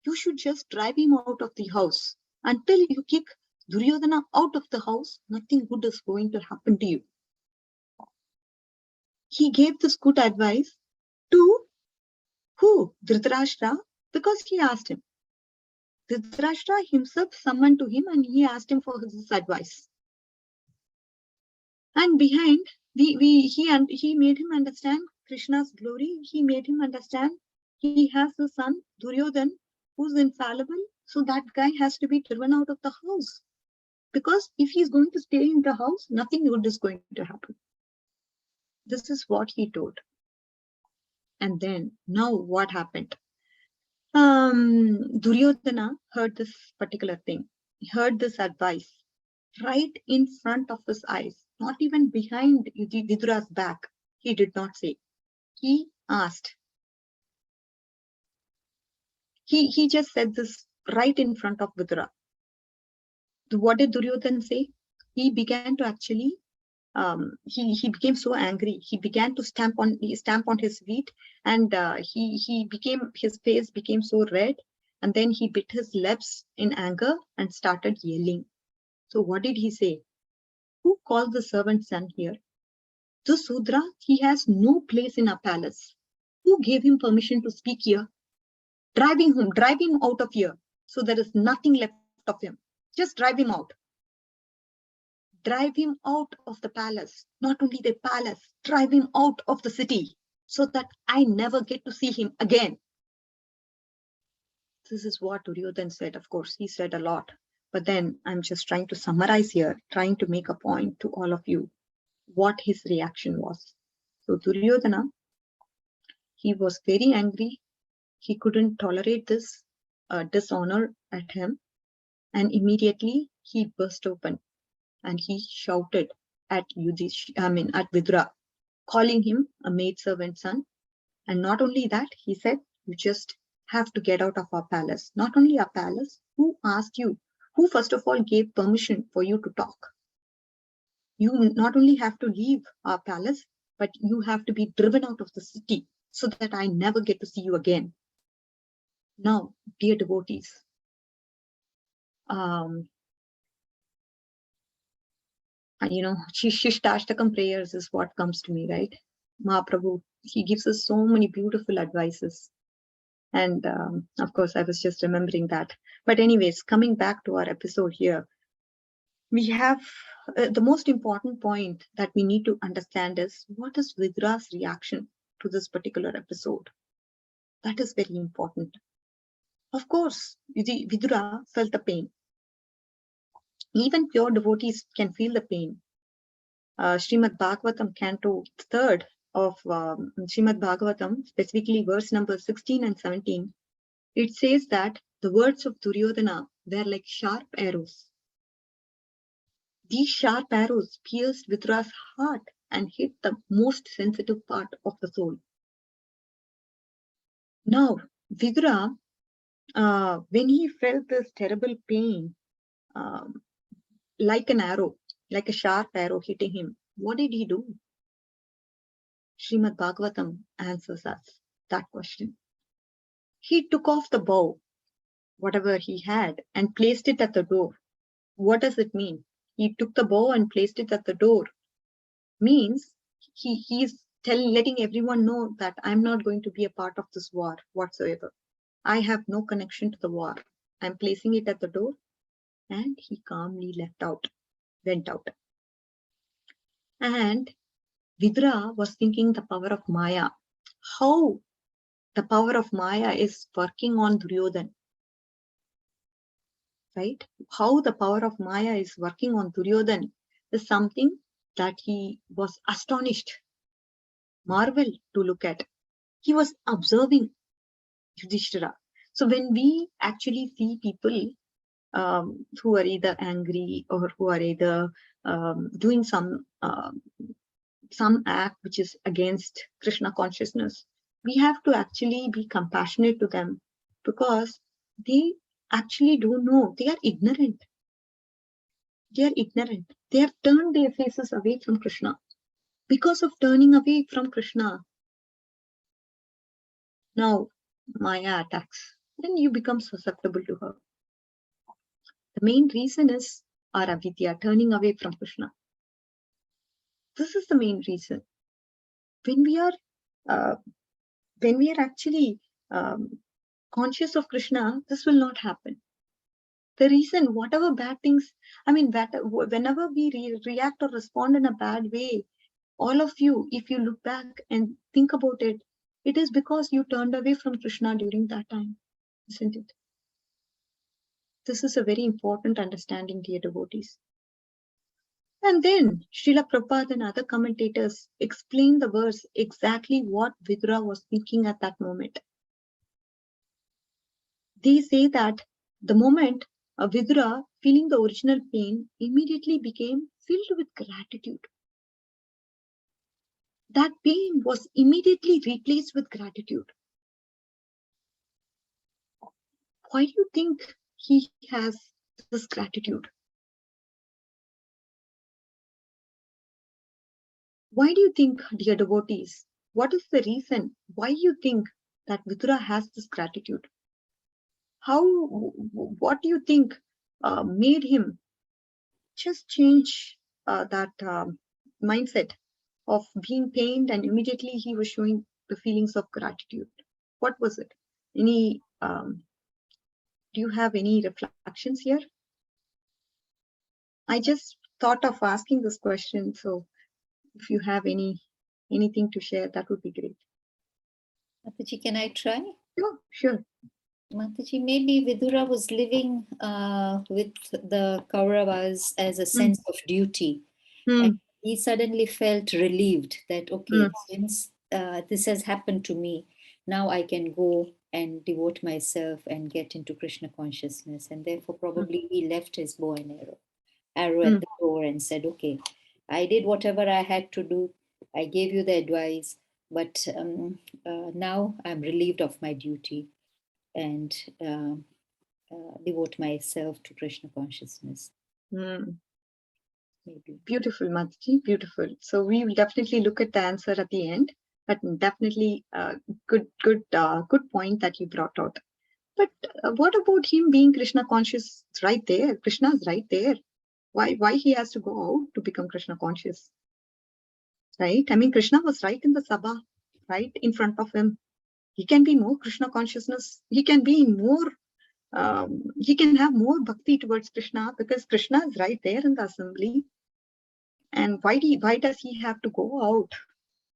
You should just drive him out of the house. Until you kick Duryodhana out of the house, nothing good is going to happen to you. He gave this good advice to who? Dhritarashtra, because he asked him. Dhritarashtra himself summoned to him and he asked him for his advice. And behind, he made him understand Krishna's glory. He made him understand he has a son, Duryodhan, who's infallible. So that guy has to be driven out of the house. Because if he's going to stay in the house, nothing good is going to happen. This is what he told. And then, now what happened? Duryodhana heard this particular thing. He heard this advice right in front of his eyes, not even behind Vidura's back. He did not say. He asked. He just said this right in front of Vidura. What did Duryodhana say? He began to actually, he became so angry. He began to stamp on his feet, and his face became so red, and then he bit his lips in anger and started yelling. So what did he say? Who called the servant son here? This Sudra, he has no place in our palace. Who gave him permission to speak here? Drive him out of here. So there is nothing left of him. Just drive him out. Drive him out of the palace. Not only the palace, drive him out of the city so that I never get to see him again. This is what Duryodhana said. Of course, he said a lot. But then I'm just trying to summarize here, trying to make a point to all of you what his reaction was. So Duryodhana, he was very angry. He couldn't tolerate this dishonor at him. And immediately he burst open and he shouted at Vidura, calling him a maidservant son. And not only that, he said, you just have to get out of our palace. Not only our palace, who asked you? Who first of all gave permission for you to talk? You not only have to leave our palace, but you have to be driven out of the city so that I never get to see you again. Now, dear devotees, Shishtastakam prayers is what comes to me, right? Mahaprabhu, he gives us so many beautiful advices. And of course, I was just remembering that. But anyways, coming back to our episode here, we have the most important point that we need to understand is what is Vidura's reaction to this particular episode? That is very important. Of course, Vidura felt the pain. Even pure devotees can feel the pain. Srimad Bhagavatam, Canto 3rd of Srimad Bhagavatam, specifically verse number 16 and 17, it says that the words of Duryodhana were like sharp arrows. These sharp arrows pierced Vidura's heart and hit the most sensitive part of the soul. Now, Vidura, when he felt this terrible pain, like an arrow, like a sharp arrow hitting him, what did he do? Srimad Bhagavatam answers us that question. He took off the bow, whatever he had, and placed it at the door. What does it mean? He took the bow and placed it at the door. Means he's letting everyone know that I'm not going to be a part of this war whatsoever. I have no connection to the war. I'm placing it at the door. And he calmly went out. And Vidura was thinking the power of Maya. How the power of Maya is working on Duryodhan. Right? How the power of Maya is working on Duryodhan is something that he was astonished, marvel to look at. He was observing Yudhishthira. So when we actually see people who are either angry or who are either doing some act which is against Krishna consciousness, we have to actually be compassionate to them because they actually don't know. They are ignorant. They are ignorant. They have turned their faces away from Krishna. Because of turning away from Krishna, now Maya attacks. Then you become susceptible to her. The main reason is our avidya, turning away from Krishna. This is the main reason. When we are actually conscious of Krishna, this will not happen. The reason, whatever bad things, whenever we react or respond in a bad way, all of you, if you look back and think about it, it is because you turned away from Krishna during that time, isn't it? This is a very important understanding, dear devotees. And then Srila Prabhupada and other commentators explain the verse exactly what Vidura was thinking at that moment. They say that the moment Vidura, feeling the original pain, immediately became filled with gratitude. That pain was immediately replaced with gratitude. Why do you think he has this gratitude? Why do you think, dear devotees, what is the reason why you think that Vidura has this gratitude? What do you think made him just change that mindset of being pained and immediately he was showing the feelings of gratitude? What was it? Do you have any reflections here? I just thought of asking this question, so if you have anything to share, that would be great. Mataji, can I try? Sure. Mataji, maybe Vidura was living with the Kauravas as a sense of duty. And he suddenly felt relieved that, okay, since this has happened to me, now I can go and devote myself and get into Krishna consciousness. And therefore, probably he left his bow and arrow at the door and said, okay, I did whatever I had to do. I gave you the advice, but now I'm relieved of my duty and devote myself to Krishna consciousness. Maybe. Beautiful, Mataji, beautiful. So we will definitely look at the answer at the end, but definitely good point that you brought out. But what about him being Krishna conscious right there? Krishna is right there. Why he has to go out to become Krishna conscious? Right? I mean, Krishna was right in the Sabha, right in front of him. He can be more Krishna consciousness. He can be more. He can have more bhakti towards Krishna because Krishna is right there in the assembly. And why does he have to go out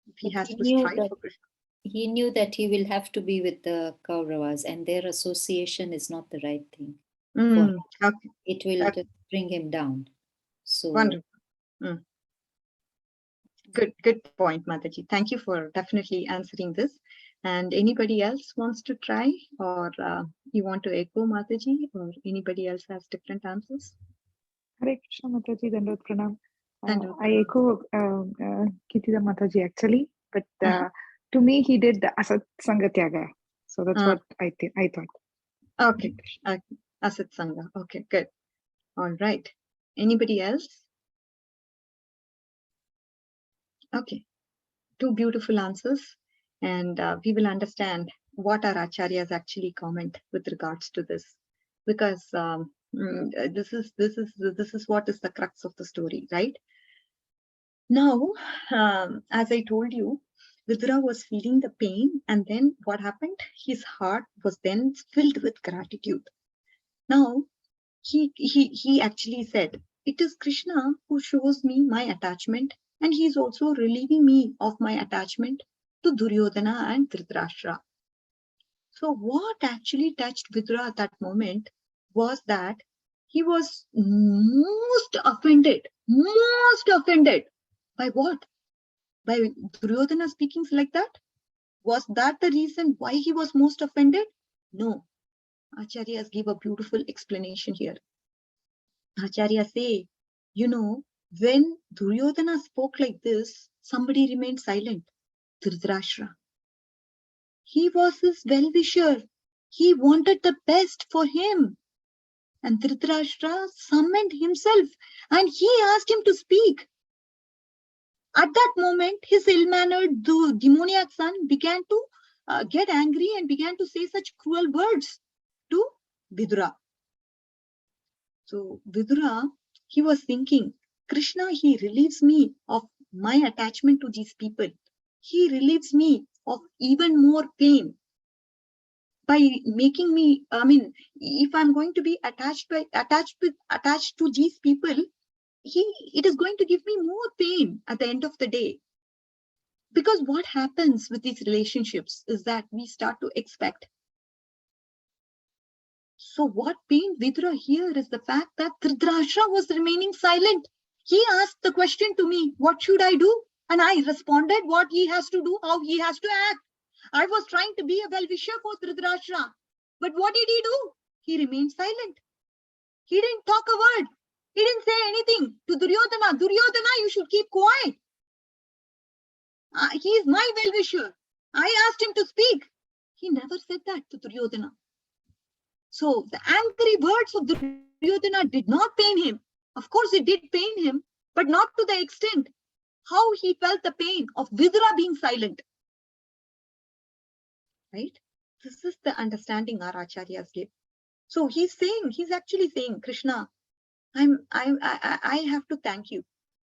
if he has to strive for Krishna? He knew that he will have to be with the Kauravas and their association is not the right thing. Okay. It will just bring him down. So wonderful. Good point, Mataji. Thank you for definitely answering this. And anybody else wants to try, or you want to echo Mataji, or anybody else has different answers? Hare Krishna Mataji, Dandot Pranam. Dandot I Pranam. echo Kitida Mataji actually, but to me he did the Asat Sangatyaga. So that's what I thought. Okay, Asat Sangha. Okay, good. All right. Anybody else? Okay, two beautiful answers, and we will understand what our acharyas actually comment with regards to this, because this is what is the crux of the story, right? Now, as I told you, Vidura was feeling the pain, and then what happened? His heart was then filled with gratitude. Now, he actually said, "It is Krishna who shows me my attachment, and he is also relieving me of my attachment to Duryodhana and Dhritarashtra." So what actually touched Vidura at that moment was that he was most offended by what? By Duryodhana speaking like that? Was that the reason why he was most offended? No. Acharyas give a beautiful explanation here. Acharya say, when Duryodhana spoke like this, somebody remained silent. Dhritarashtra. He was his well-wisher. He wanted the best for him. And Dhritarashtra summoned himself and he asked him to speak. At that moment, his ill-mannered, demoniac son began to get angry and began to say such cruel words to Vidura. So Vidura, he was thinking, Krishna, he relieves me of my attachment to these people. He relieves me of even more pain by making me, if I'm going to be attached to these people, it is going to give me more pain at the end of the day. Because what happens with these relationships is that we start to expect. So what pained Vidura here is the fact that Dhritarashtra was remaining silent. He asked the question to me, what should I do? And I responded what he has to do, how he has to act. I was trying to be a well-wisher for Dhritarashtra. But what did he do? He remained silent. He didn't talk a word. He didn't say anything to Duryodhana. Duryodhana, you should keep quiet. He is my well-wisher. I asked him to speak. He never said that to Duryodhana. So the angry words of Duryodhana did not pain him. Of course, it did pain him, but not to the extent how he felt the pain of Vidura being silent. Right? This is the understanding our acharyas give. So he's actually saying, Krishna, I have to thank you.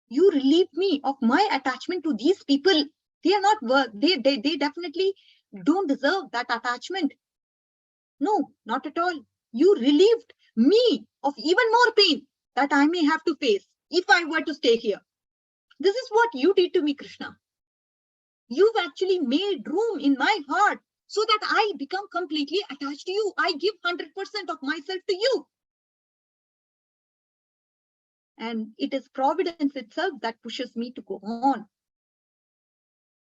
You relieved me of my attachment to these people. They are not worth. They definitely don't deserve that attachment. No, not at all. You relieved me of even more pain that I may have to face if I were to stay here. This is what you did to me, Krishna. You've actually made room in my heart so that I become completely attached to you. I give 100% of myself to you. And it is providence itself that pushes me to go on.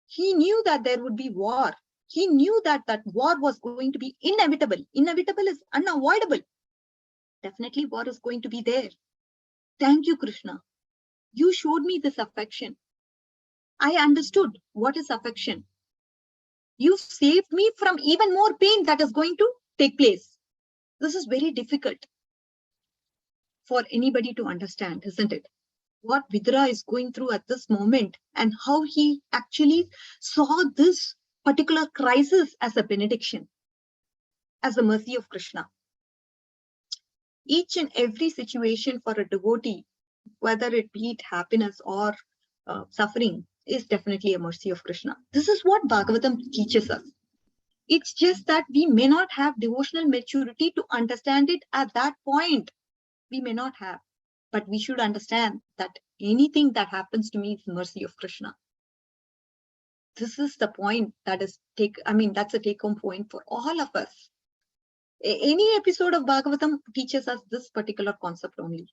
He knew that there would be war. He knew that war was going to be inevitable. Inevitable is unavoidable. Definitely war is going to be there. Thank you, Krishna. You showed me this affection. I understood what is affection. You saved me from even more pain that is going to take place. This is very difficult for anybody to understand, isn't it? What Vidura is going through at this moment and how he actually saw this particular crisis as a benediction, as a mercy of Krishna. Each and every situation for a devotee, whether it be it happiness or suffering, is definitely a mercy of Krishna. This is what Bhagavatam teaches us. It's just that we may not have devotional maturity to understand it at that point. We may not have, but we should understand that anything that happens to me is mercy of Krishna. This is the point that is that's a take-home point for all of us. Any episode of Bhagavatam teaches us this particular concept only.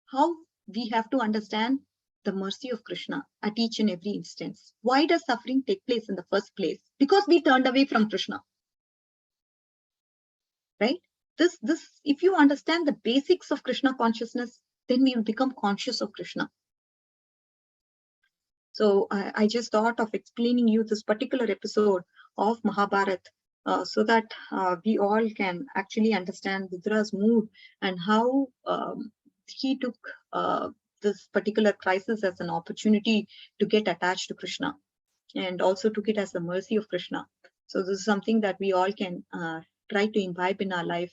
How we have to understand the mercy of Krishna at each and every instance. Why does suffering take place in the first place? Because we turned away from Krishna. Right? This, if you understand the basics of Krishna consciousness, then we will become conscious of Krishna. So I just thought of explaining you this particular episode of Mahabharata so that we all can actually understand Vidra's mood and how he took this particular crisis as an opportunity to get attached to Krishna and also took it as the mercy of Krishna. So this is something that we all can try to imbibe in our life.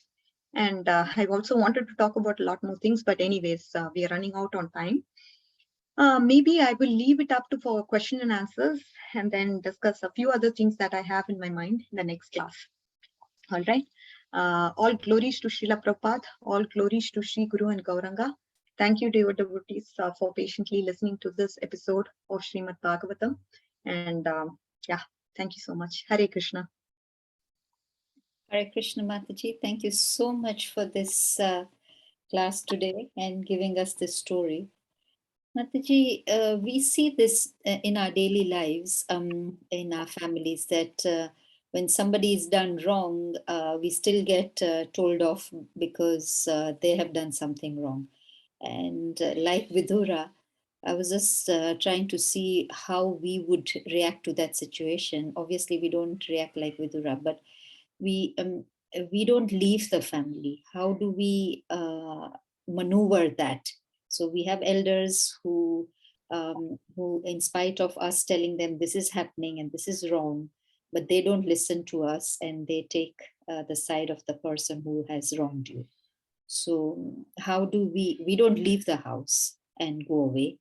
And I also wanted to talk about a lot more things, but anyways, we are running out on time. Maybe I will leave it up to for question and answers and then discuss a few other things that I have in my mind in the next class. All right. All glories to Srila Prabhupada. All glories to Sri Guru and Gauranga. Thank you, dear devotees, for patiently listening to this episode of Srimad Bhagavatam. And yeah, thank you so much. Hare Krishna. Hare Krishna, Mataji. Thank you so much for this class today and giving us this story. Mataji, we see this in our daily lives, in our families, that when somebody is done wrong, we still get told off because they have done something wrong. And like Vidura, I was just trying to see how we would react to that situation. Obviously, we don't react like Vidura, but we don't leave the family. How do we maneuver that? So we have elders who, in spite of us telling them this is happening and this is wrong, but they don't listen to us and they take the side of the person who has wronged you. So how do we don't leave the house and go away?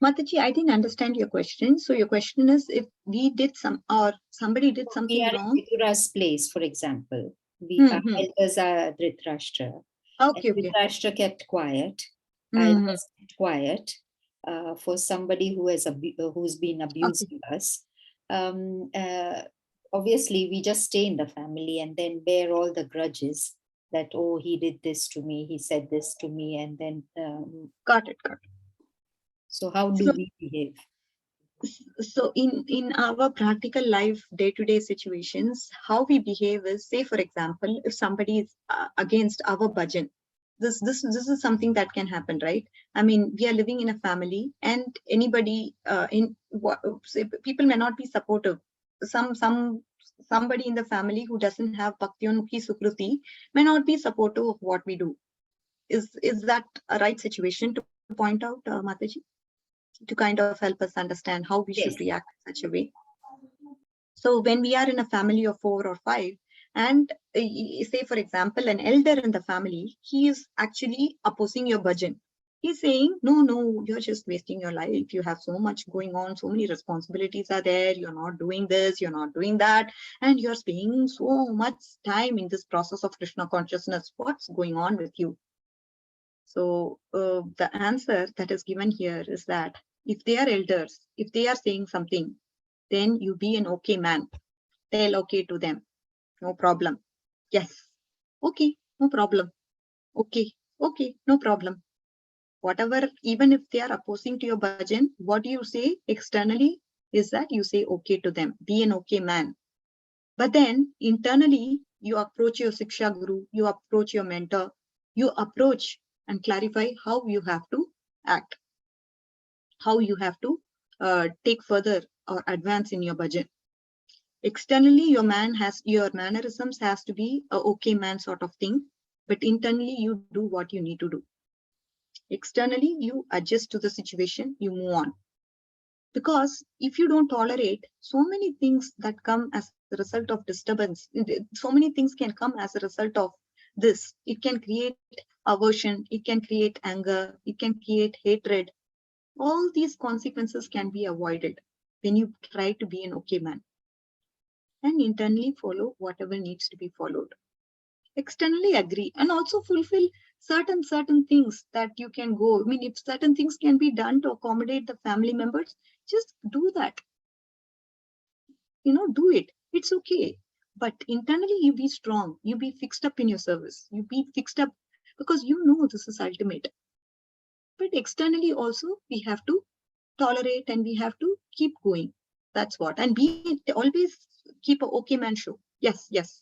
Mataji, I didn't understand your question. So your question is if we did or somebody did something wrong. We are in Vidura's place, for example. Our elders are Dhritarashtra. Okay, and Dhritarashtra kept quiet. I was quiet for somebody who has who's been abusing us. Obviously, we just stay in the family and then bear all the grudges that, oh, he did this to me, he said this to me, and then got it. So how do we behave? So in our practical life, day-to-day situations, how we behave is, say for example, if somebody is against our bhajan, this is something that can happen, right? I mean, we are living in a family, and anybody people may not be supportive. Somebody in the family who doesn't have bhakti-onmukhi sukruti may not be supportive of what we do. Is that a right situation to point out, Mataji? To kind of help us understand how we should react in such a way. So when we are in a family of 4 or 5, and say for example, an elder in the family, he is actually opposing your bhajan. He's saying, no, you're just wasting your life. You have so much going on, so many responsibilities are there. You're not doing this, you're not doing that, and you're spending so much time in this process of Krishna consciousness. What's going on with you? So the answer that is given here is that if they are elders, if they are saying something, then you be an okay man. Tell okay to them. No problem. Yes. Okay. No problem. Okay. Okay. No problem. Whatever, even if they are opposing to your bhajan, what you say externally is that you say okay to them. Be an okay man. But then internally, you approach your Siksha Guru, you approach your mentor, you approach and clarify how you have to act, how you have to take further or advance in your bhajan. Externally, your mannerisms has to be a okay man sort of thing, but internally you do what you need to do. Externally, you adjust to the situation, you move on. Because if you don't tolerate so many things that come as a result of disturbance, so many things can come as a result of this. It can create aversion, it can create anger, it can create hatred. All these consequences can be avoided when you try to be an okay man and internally follow whatever needs to be followed. Externally agree and also fulfill certain things that you can go. I mean, if certain things can be done to accommodate the family members, just do that. Do it. It's okay. But internally, you be strong. You be fixed up in your service. You be fixed up because you know this is ultimate. but externally also we have to tolerate and we have to keep going. That's what. And be always keep a okay man show. Yes, yes.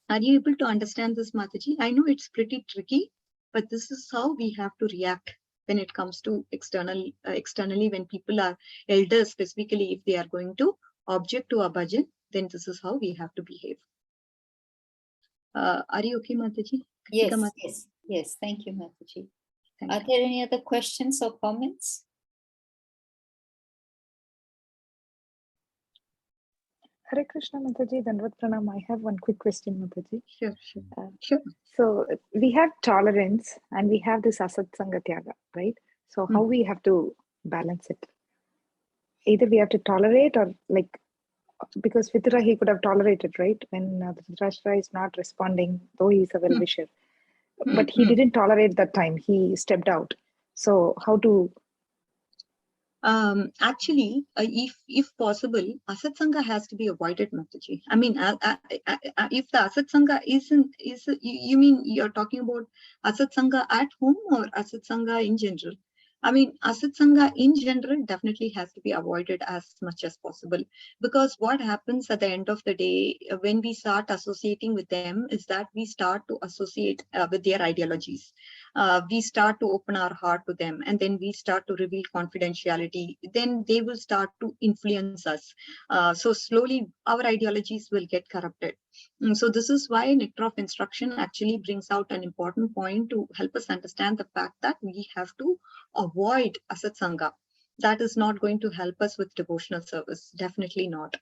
Are you able to understand this, Mataji? I know it's pretty tricky, but this is how we have to react when it comes to externally when people are elders, specifically if they are going to object to a bhajan, then this is how we have to behave. Are you okay, Mataji? Yes, Mataji? yes, yes. Thank you, Mataji. Thank Are you. there any other questions or comments? Hare Krishna, Mataji, Dandavat Pranam. I have one quick question, Mataji. Sure, sure. Uh, Sure. So we have tolerance and we have this asat sanga tyaga, right? So how we have to balance it? Either we have to tolerate or like, because Vidura he could have tolerated, right? When Dhritarashtra is not responding, though he is a well-wisher. But he didn't tolerate that time. He stepped out. So how to... Actually, if possible, asat sanga has to be avoided, Mataji. I mean, if the asat sanga you mean you're talking about asat sanga at home or asat sanga in general? I mean, asat sanga in general definitely has to be avoided as much as possible, because what happens at the end of the day when we start associating with them is that we start to associate with their ideologies. We start to open our heart to them, and then we start to reveal confidentiality. Then they will start to influence us. So slowly our ideologies will get corrupted. So this is why Nectar of Instruction actually brings out an important point to help us understand the fact that we have to avoid asat sanga. That is not going to help us with devotional service. Definitely not.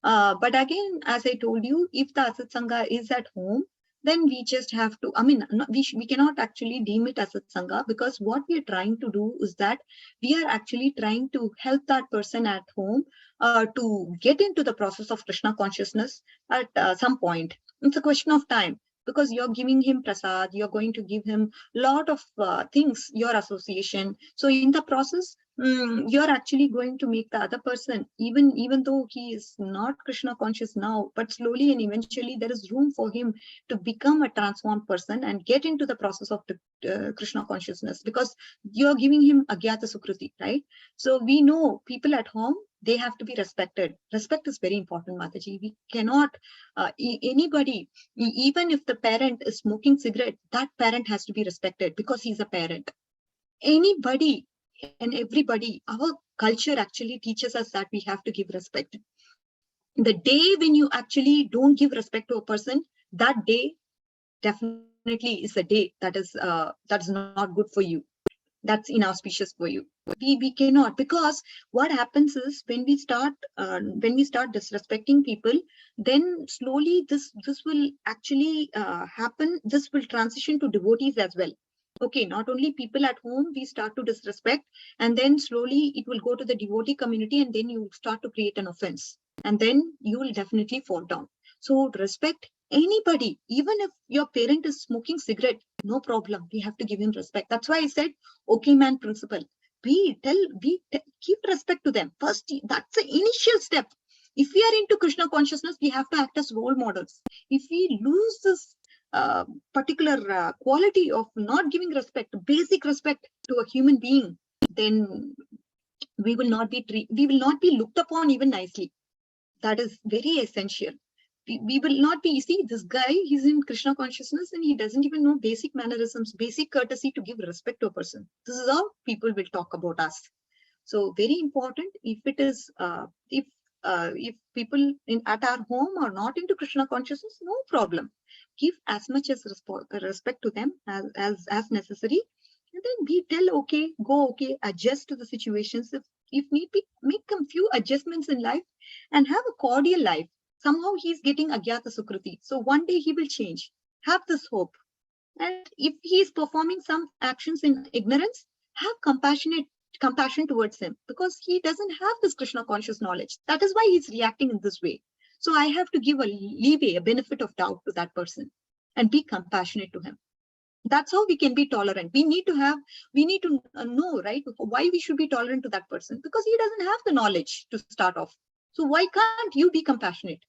But again, as I told you, if the asat sanga is at home, then we just have to, I mean, we cannot actually deem it as a sangha, because what we are trying to do is that we are actually trying to help that person at home to get into the process of Krishna consciousness at some point. It's a question of time, because you're giving him prasad, you're going to give him a lot of things, your association. So in the process, you're actually going to make the other person, even though he is not Krishna conscious now, but slowly and eventually there is room for him to become a transformed person and get into the process of the Krishna consciousness, because you're giving him agyata sukruti, right? So we know people at home, they have to be respected. Respect is very important, Mataji. We cannot, anybody, even if the parent is smoking cigarette, that parent has to be respected because he's a parent. Anybody and everybody, our culture actually teaches us that we have to give respect. The day when you actually don't give respect to a person, that day definitely is a day that is not good for you. That's inauspicious for you. We cannot, because what happens is when we start disrespecting people, then slowly this will actually happen. This will transition to devotees as well. Okay, not only people at home we start to disrespect, and then slowly it will go to the devotee community, and then you start to create an offense, and then you will definitely fall down. So respect anybody, even if your parent is smoking cigarette, no problem. We have to give him respect. That's why I said, okay man principle. Keep respect to them. First, that's the initial step. If we are into Krishna consciousness, we have to act as role models. If we lose this particular quality of not giving respect, basic respect to a human being, then we will not be looked upon even nicely. That is very essential. We will not be, see, this guy, he's in Krishna consciousness and he doesn't even know basic mannerisms, basic courtesy to give respect to a person. This is how people will talk about us. So very important. If it is, if people at our home are not into Krishna consciousness, no problem. Give as much as respect to them as necessary. And then we tell, okay, go, okay, adjust to the situations. If need be, make a few adjustments in life and have a cordial life. Somehow he's getting agyata sukruti. So one day he will change. Have this hope. And if he is performing some actions in ignorance, have compassion towards him, because he doesn't have this Krishna conscious knowledge. That is why he's reacting in this way. So I have to give a leeway, a benefit of doubt to that person and be compassionate to him. That's how we can be tolerant. We need to know, right, why we should be tolerant to that person, because he doesn't have the knowledge to start off. So why can't you be compassionate?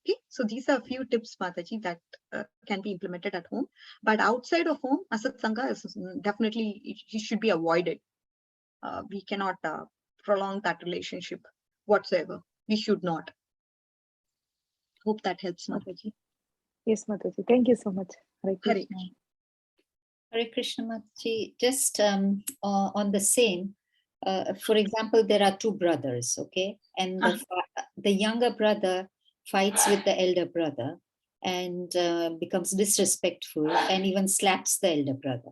Okay, so these are a few tips, Mataji, that can be implemented at home. But outside of home, Asat Sangha is definitely, it should be avoided. We cannot prolong that relationship whatsoever. We should not. Hope that helps, Mataji. Yes, Mataji. Thank you so much. Hare Hare Krishna. Krishna. Hare Krishna Mataji, just on the same, for example, there are two brothers, okay? And the younger brother fights with the elder brother and becomes disrespectful and even slaps the elder brother.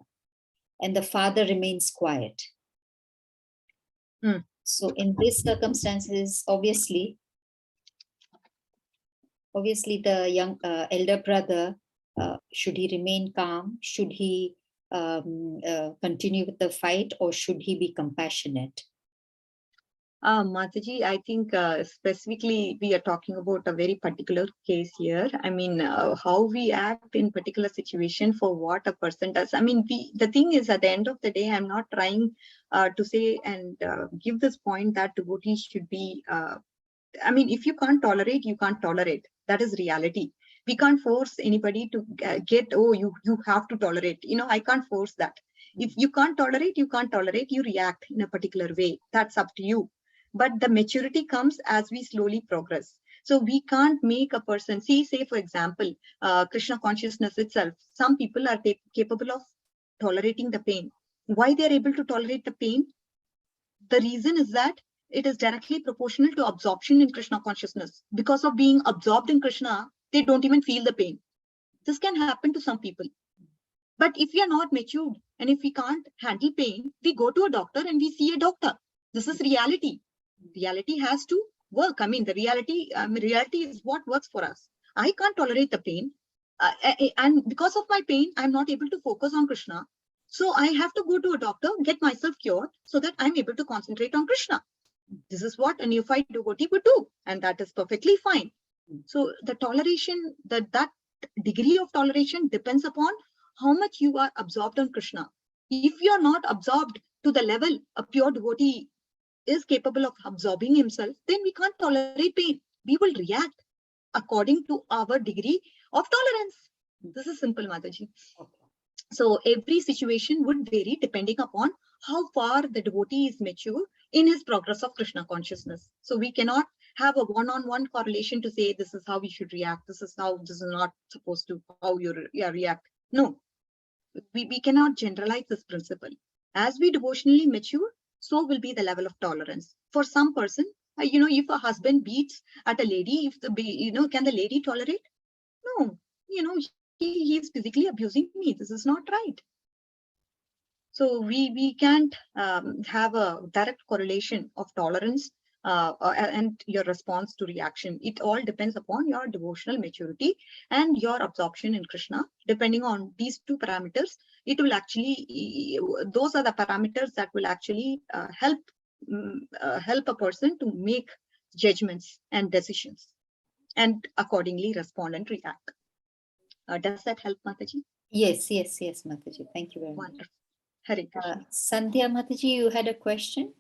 And the father remains quiet. So in these circumstances, obviously the young elder brother, should he remain calm? Should he continue with the fight, or should he be compassionate? Mataji, I think specifically we are talking about a very particular case here. I mean, how we act in particular situation for what a person does. I mean, the thing is, at the end of the day, I'm not trying to say and give this point that devotees should be, I mean, if you can't tolerate, you can't tolerate. That is reality. We can't force anybody to get, oh, you have to tolerate. You know, I can't force that. If you can't tolerate, you can't tolerate. You react in a particular way. That's up to you. But the maturity comes as we slowly progress. So we can't make a person, say for example, Krishna consciousness itself, some people are capable of tolerating the pain. Why they're able to tolerate the pain? The reason is that it is directly proportional to absorption in Krishna consciousness. Because of being absorbed in Krishna, they don't even feel the pain. This can happen to some people. But if we are not matured and if we can't handle pain, we go to a doctor and we see a doctor. This is reality. Reality has to work. I mean, the reality is what works for us. I can't tolerate the pain. And because of my pain, I'm not able to focus on Krishna. So I have to go to a doctor, get myself cured so that I'm able to concentrate on Krishna. This is what a neophyte devotee would do. And that is perfectly fine. So the toleration, that degree of toleration depends upon how much you are absorbed on Krishna. If you are not absorbed to the level a pure devotee is capable of absorbing himself, then we can't tolerate pain. We will react according to our degree of tolerance. This is simple, Mataji. Okay. So every situation would vary depending upon how far the devotee is mature in his progress of Krishna consciousness. So we cannot have a one-on-one correlation to say this is how we should react. This is not supposed to how you react. No, we cannot generalize this principle. As we devotionally mature, so will be the level of tolerance. For some person, if a husband beats at a lady, can the lady tolerate? No, he is physically abusing me. This is not right. So we can't have a direct correlation of tolerance and your response to reaction. It all depends upon your devotional maturity and your absorption in Krishna. Depending on these two parameters, it will actually, those are the parameters that will actually help a person to make judgments and decisions and accordingly respond and react. Does that help, Mataji? Yes, Mataji. Thank you very much. Wonderful. Hare Krishna. Sandhya Mataji, you had a question?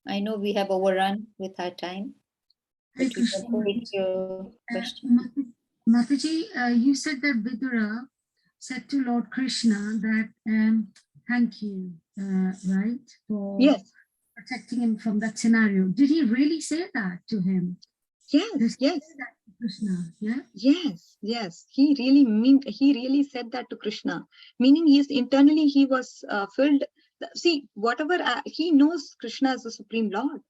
I know we have overrun with our time. Hare But you Krishna. can take your question. Mataji, you said that Vidura said to Lord Krishna that thank you, right, for protecting him from that scenario. Did he really say that to him? Yes. Krishna, yeah. Yes. He really said that to Krishna. Meaning, internally he was filled. See, whatever he knows, Krishna is the Supreme Lord,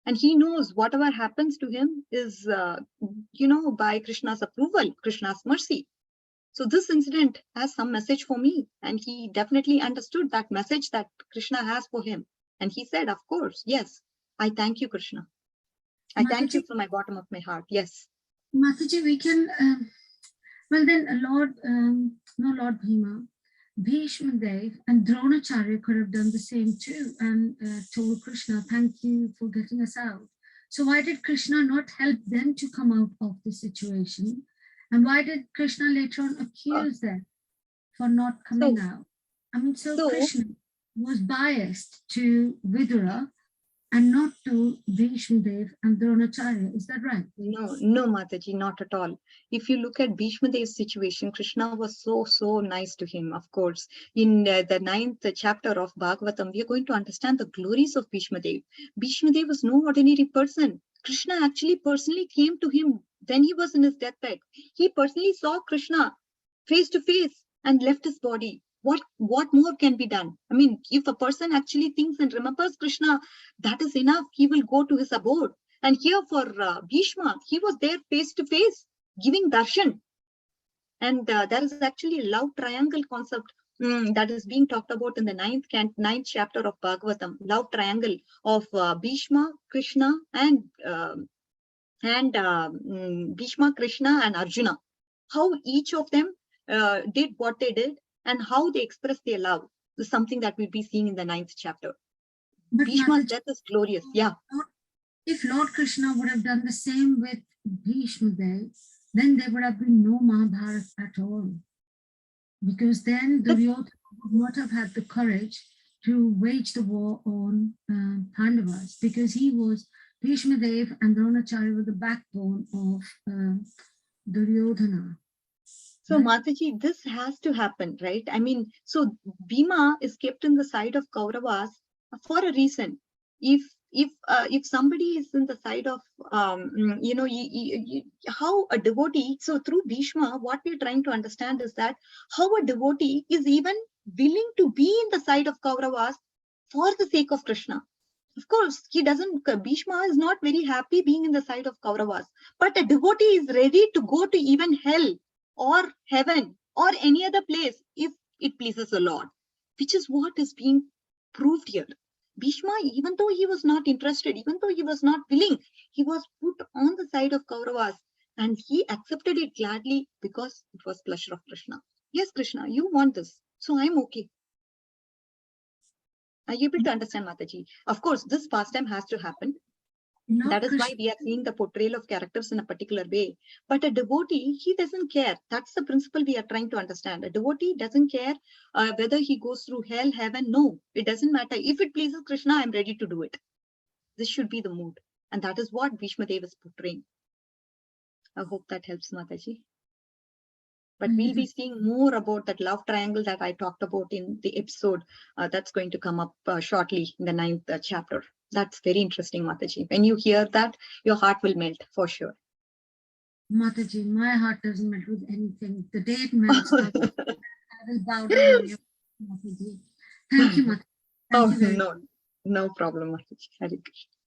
and he knows whatever happens to him is, by Krishna's approval, Krishna's mercy. So this incident has some message for me, and he definitely understood that message that Krishna has for him, and he said, "Of course, yes. I thank you, Krishna. I thank you from my bottom of my heart." Yes. Mataji, we can, well then, Lord Bhima, Bhishma Dev and Dronacharya could have done the same too and told Krishna, thank you for getting us out. So why did Krishna not help them to come out of the situation? And why did Krishna later on accuse them for not coming out? I mean, so Krishna was biased to Vidura and not to Bhishmadev and Dronacharya. Is that right? No, Mataji, not at all. If you look at Bhishma Dev's situation, Krishna was so nice to him. Of course, in the 9th chapter of Bhagavatam, we are going to understand the glories of Bhishma Dev. Bhishma Dev was no ordinary person. Krishna actually personally came to him when he was in his deathbed. He personally saw Krishna face to face and left his body. What more can be done? I mean, if a person actually thinks and remembers Krishna, that is enough. He will go to his abode. And here for Bhishma, he was there face to face, giving darshan. And there is actually a love triangle concept that is being talked about in the 9th chapter of Bhagavatam. Love triangle of Bhishma, Krishna, and Bhishma, Krishna, and Arjuna. How each of them did what they did and how they expressed their love is something that we'll be seeing in the 9th chapter. But Bhishma's Mataji, death is glorious. Yeah. if Lord Krishna would have done the same with Bhishmadev, then there would have been no Mahabharata at all. Because then Duryodhana would not have had the courage to wage the war on Pandavas, because Bhishmadev and Dronacharya were the backbone of Duryodhana. So Right. Mataji, this has to happen, right? I mean, so Bhima is kept in the side of Kauravas for a reason. If somebody is in the side of how a devotee, so through Bhishma, what we're trying to understand is that how a devotee is even willing to be in the side of Kauravas for the sake of Krishna. Of course, Bhishma is not very happy being in the side of Kauravas, but a devotee is ready to go to even hell or heaven or any other place if it pleases the Lord, which is what is being proved here. Bhishma, even though he was not interested, even though he was not willing, he was put on the side of Kauravas and he accepted it gladly because it was pleasure of Krishna. Yes, Krishna, you want this, so I'm okay. Are you able to understand, Mataji? Of course, this pastime has to happen. That is why we are seeing the portrayal of characters in a particular way. But a devotee, he doesn't care. That's the principle we are trying to understand. A devotee doesn't care whether he goes through hell, heaven. No, it doesn't matter. If it pleases Krishna, I'm ready to do it. This should be the mood. And that is what Bhishma Dev is portraying. I hope that helps, Mataji. But we'll be seeing more about that love triangle that I talked about in the episode that's going to come up shortly in the 9th chapter. That's very interesting, Mataji. When you hear that, your heart will melt for sure. Mataji, my heart doesn't melt with anything. The day it melts, I will bow down on your Mataji. Thank you, Mataji. Thank you very No problem, Mataji. Hare Krishna.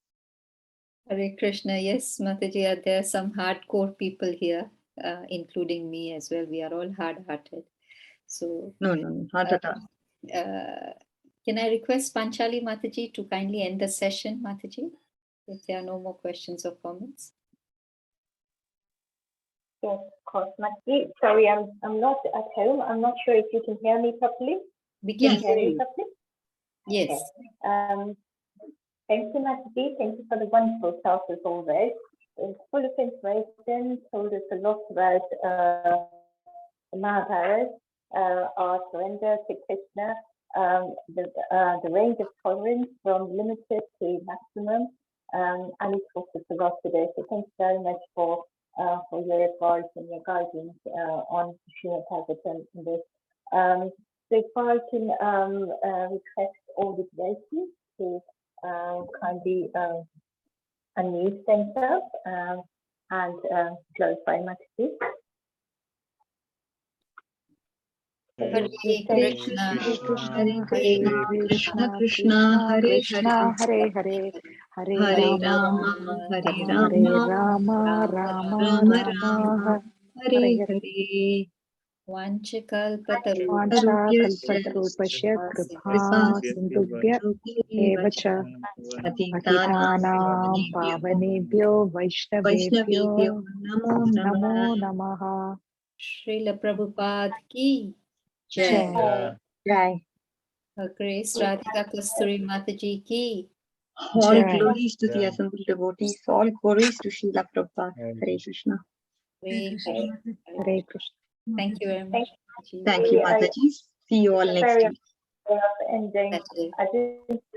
Hare Krishna. Yes, Mataji, there are some hardcore people here, including me as well. We are all hard-hearted. So No, not at all. Can I request Panchali Mataji to kindly end the session, Mataji, if there are no more questions or comments? Yes, of course, Mataji. Sorry, I'm not at home. I'm not sure if you can hear me properly. We can hear me properly. Yes. Okay. Thank you, Mataji. Thank you for the wonderful talk as always. It's full of inspiration. Told us a lot about the Mahabharata, our surrender to Krishna, the range of tolerance from limited to maximum, and it taught us a lot today. So thanks very much for your advice and your guidance on Srimad Bhagavatam in this. So if I can request all the devotees to kindly unmute themselves and glorify Mataji. Hare Krishna, Krishna, Hare Krishna, Krishna Krishna, Hare Hare, Hare Rama, Hare Rama, Rama Rama, Hare Hare. Vancha kalpatarupasya kripha sindhubhya eva cha patitanam pavanebhyo vaishnavebhyo namo namaha. Srila Prabhupada ki Jai. Jai. Her Grace Radhika Kasturi Mataji ki. All Jai. glories to the assembled devotees. All glories to Srila Prabhupada. Hare Krishna. Hare Krishna. Hare Krishna. Thank you very much. Thank you, Mataji. See you all next week. Ending. That's it. I didn't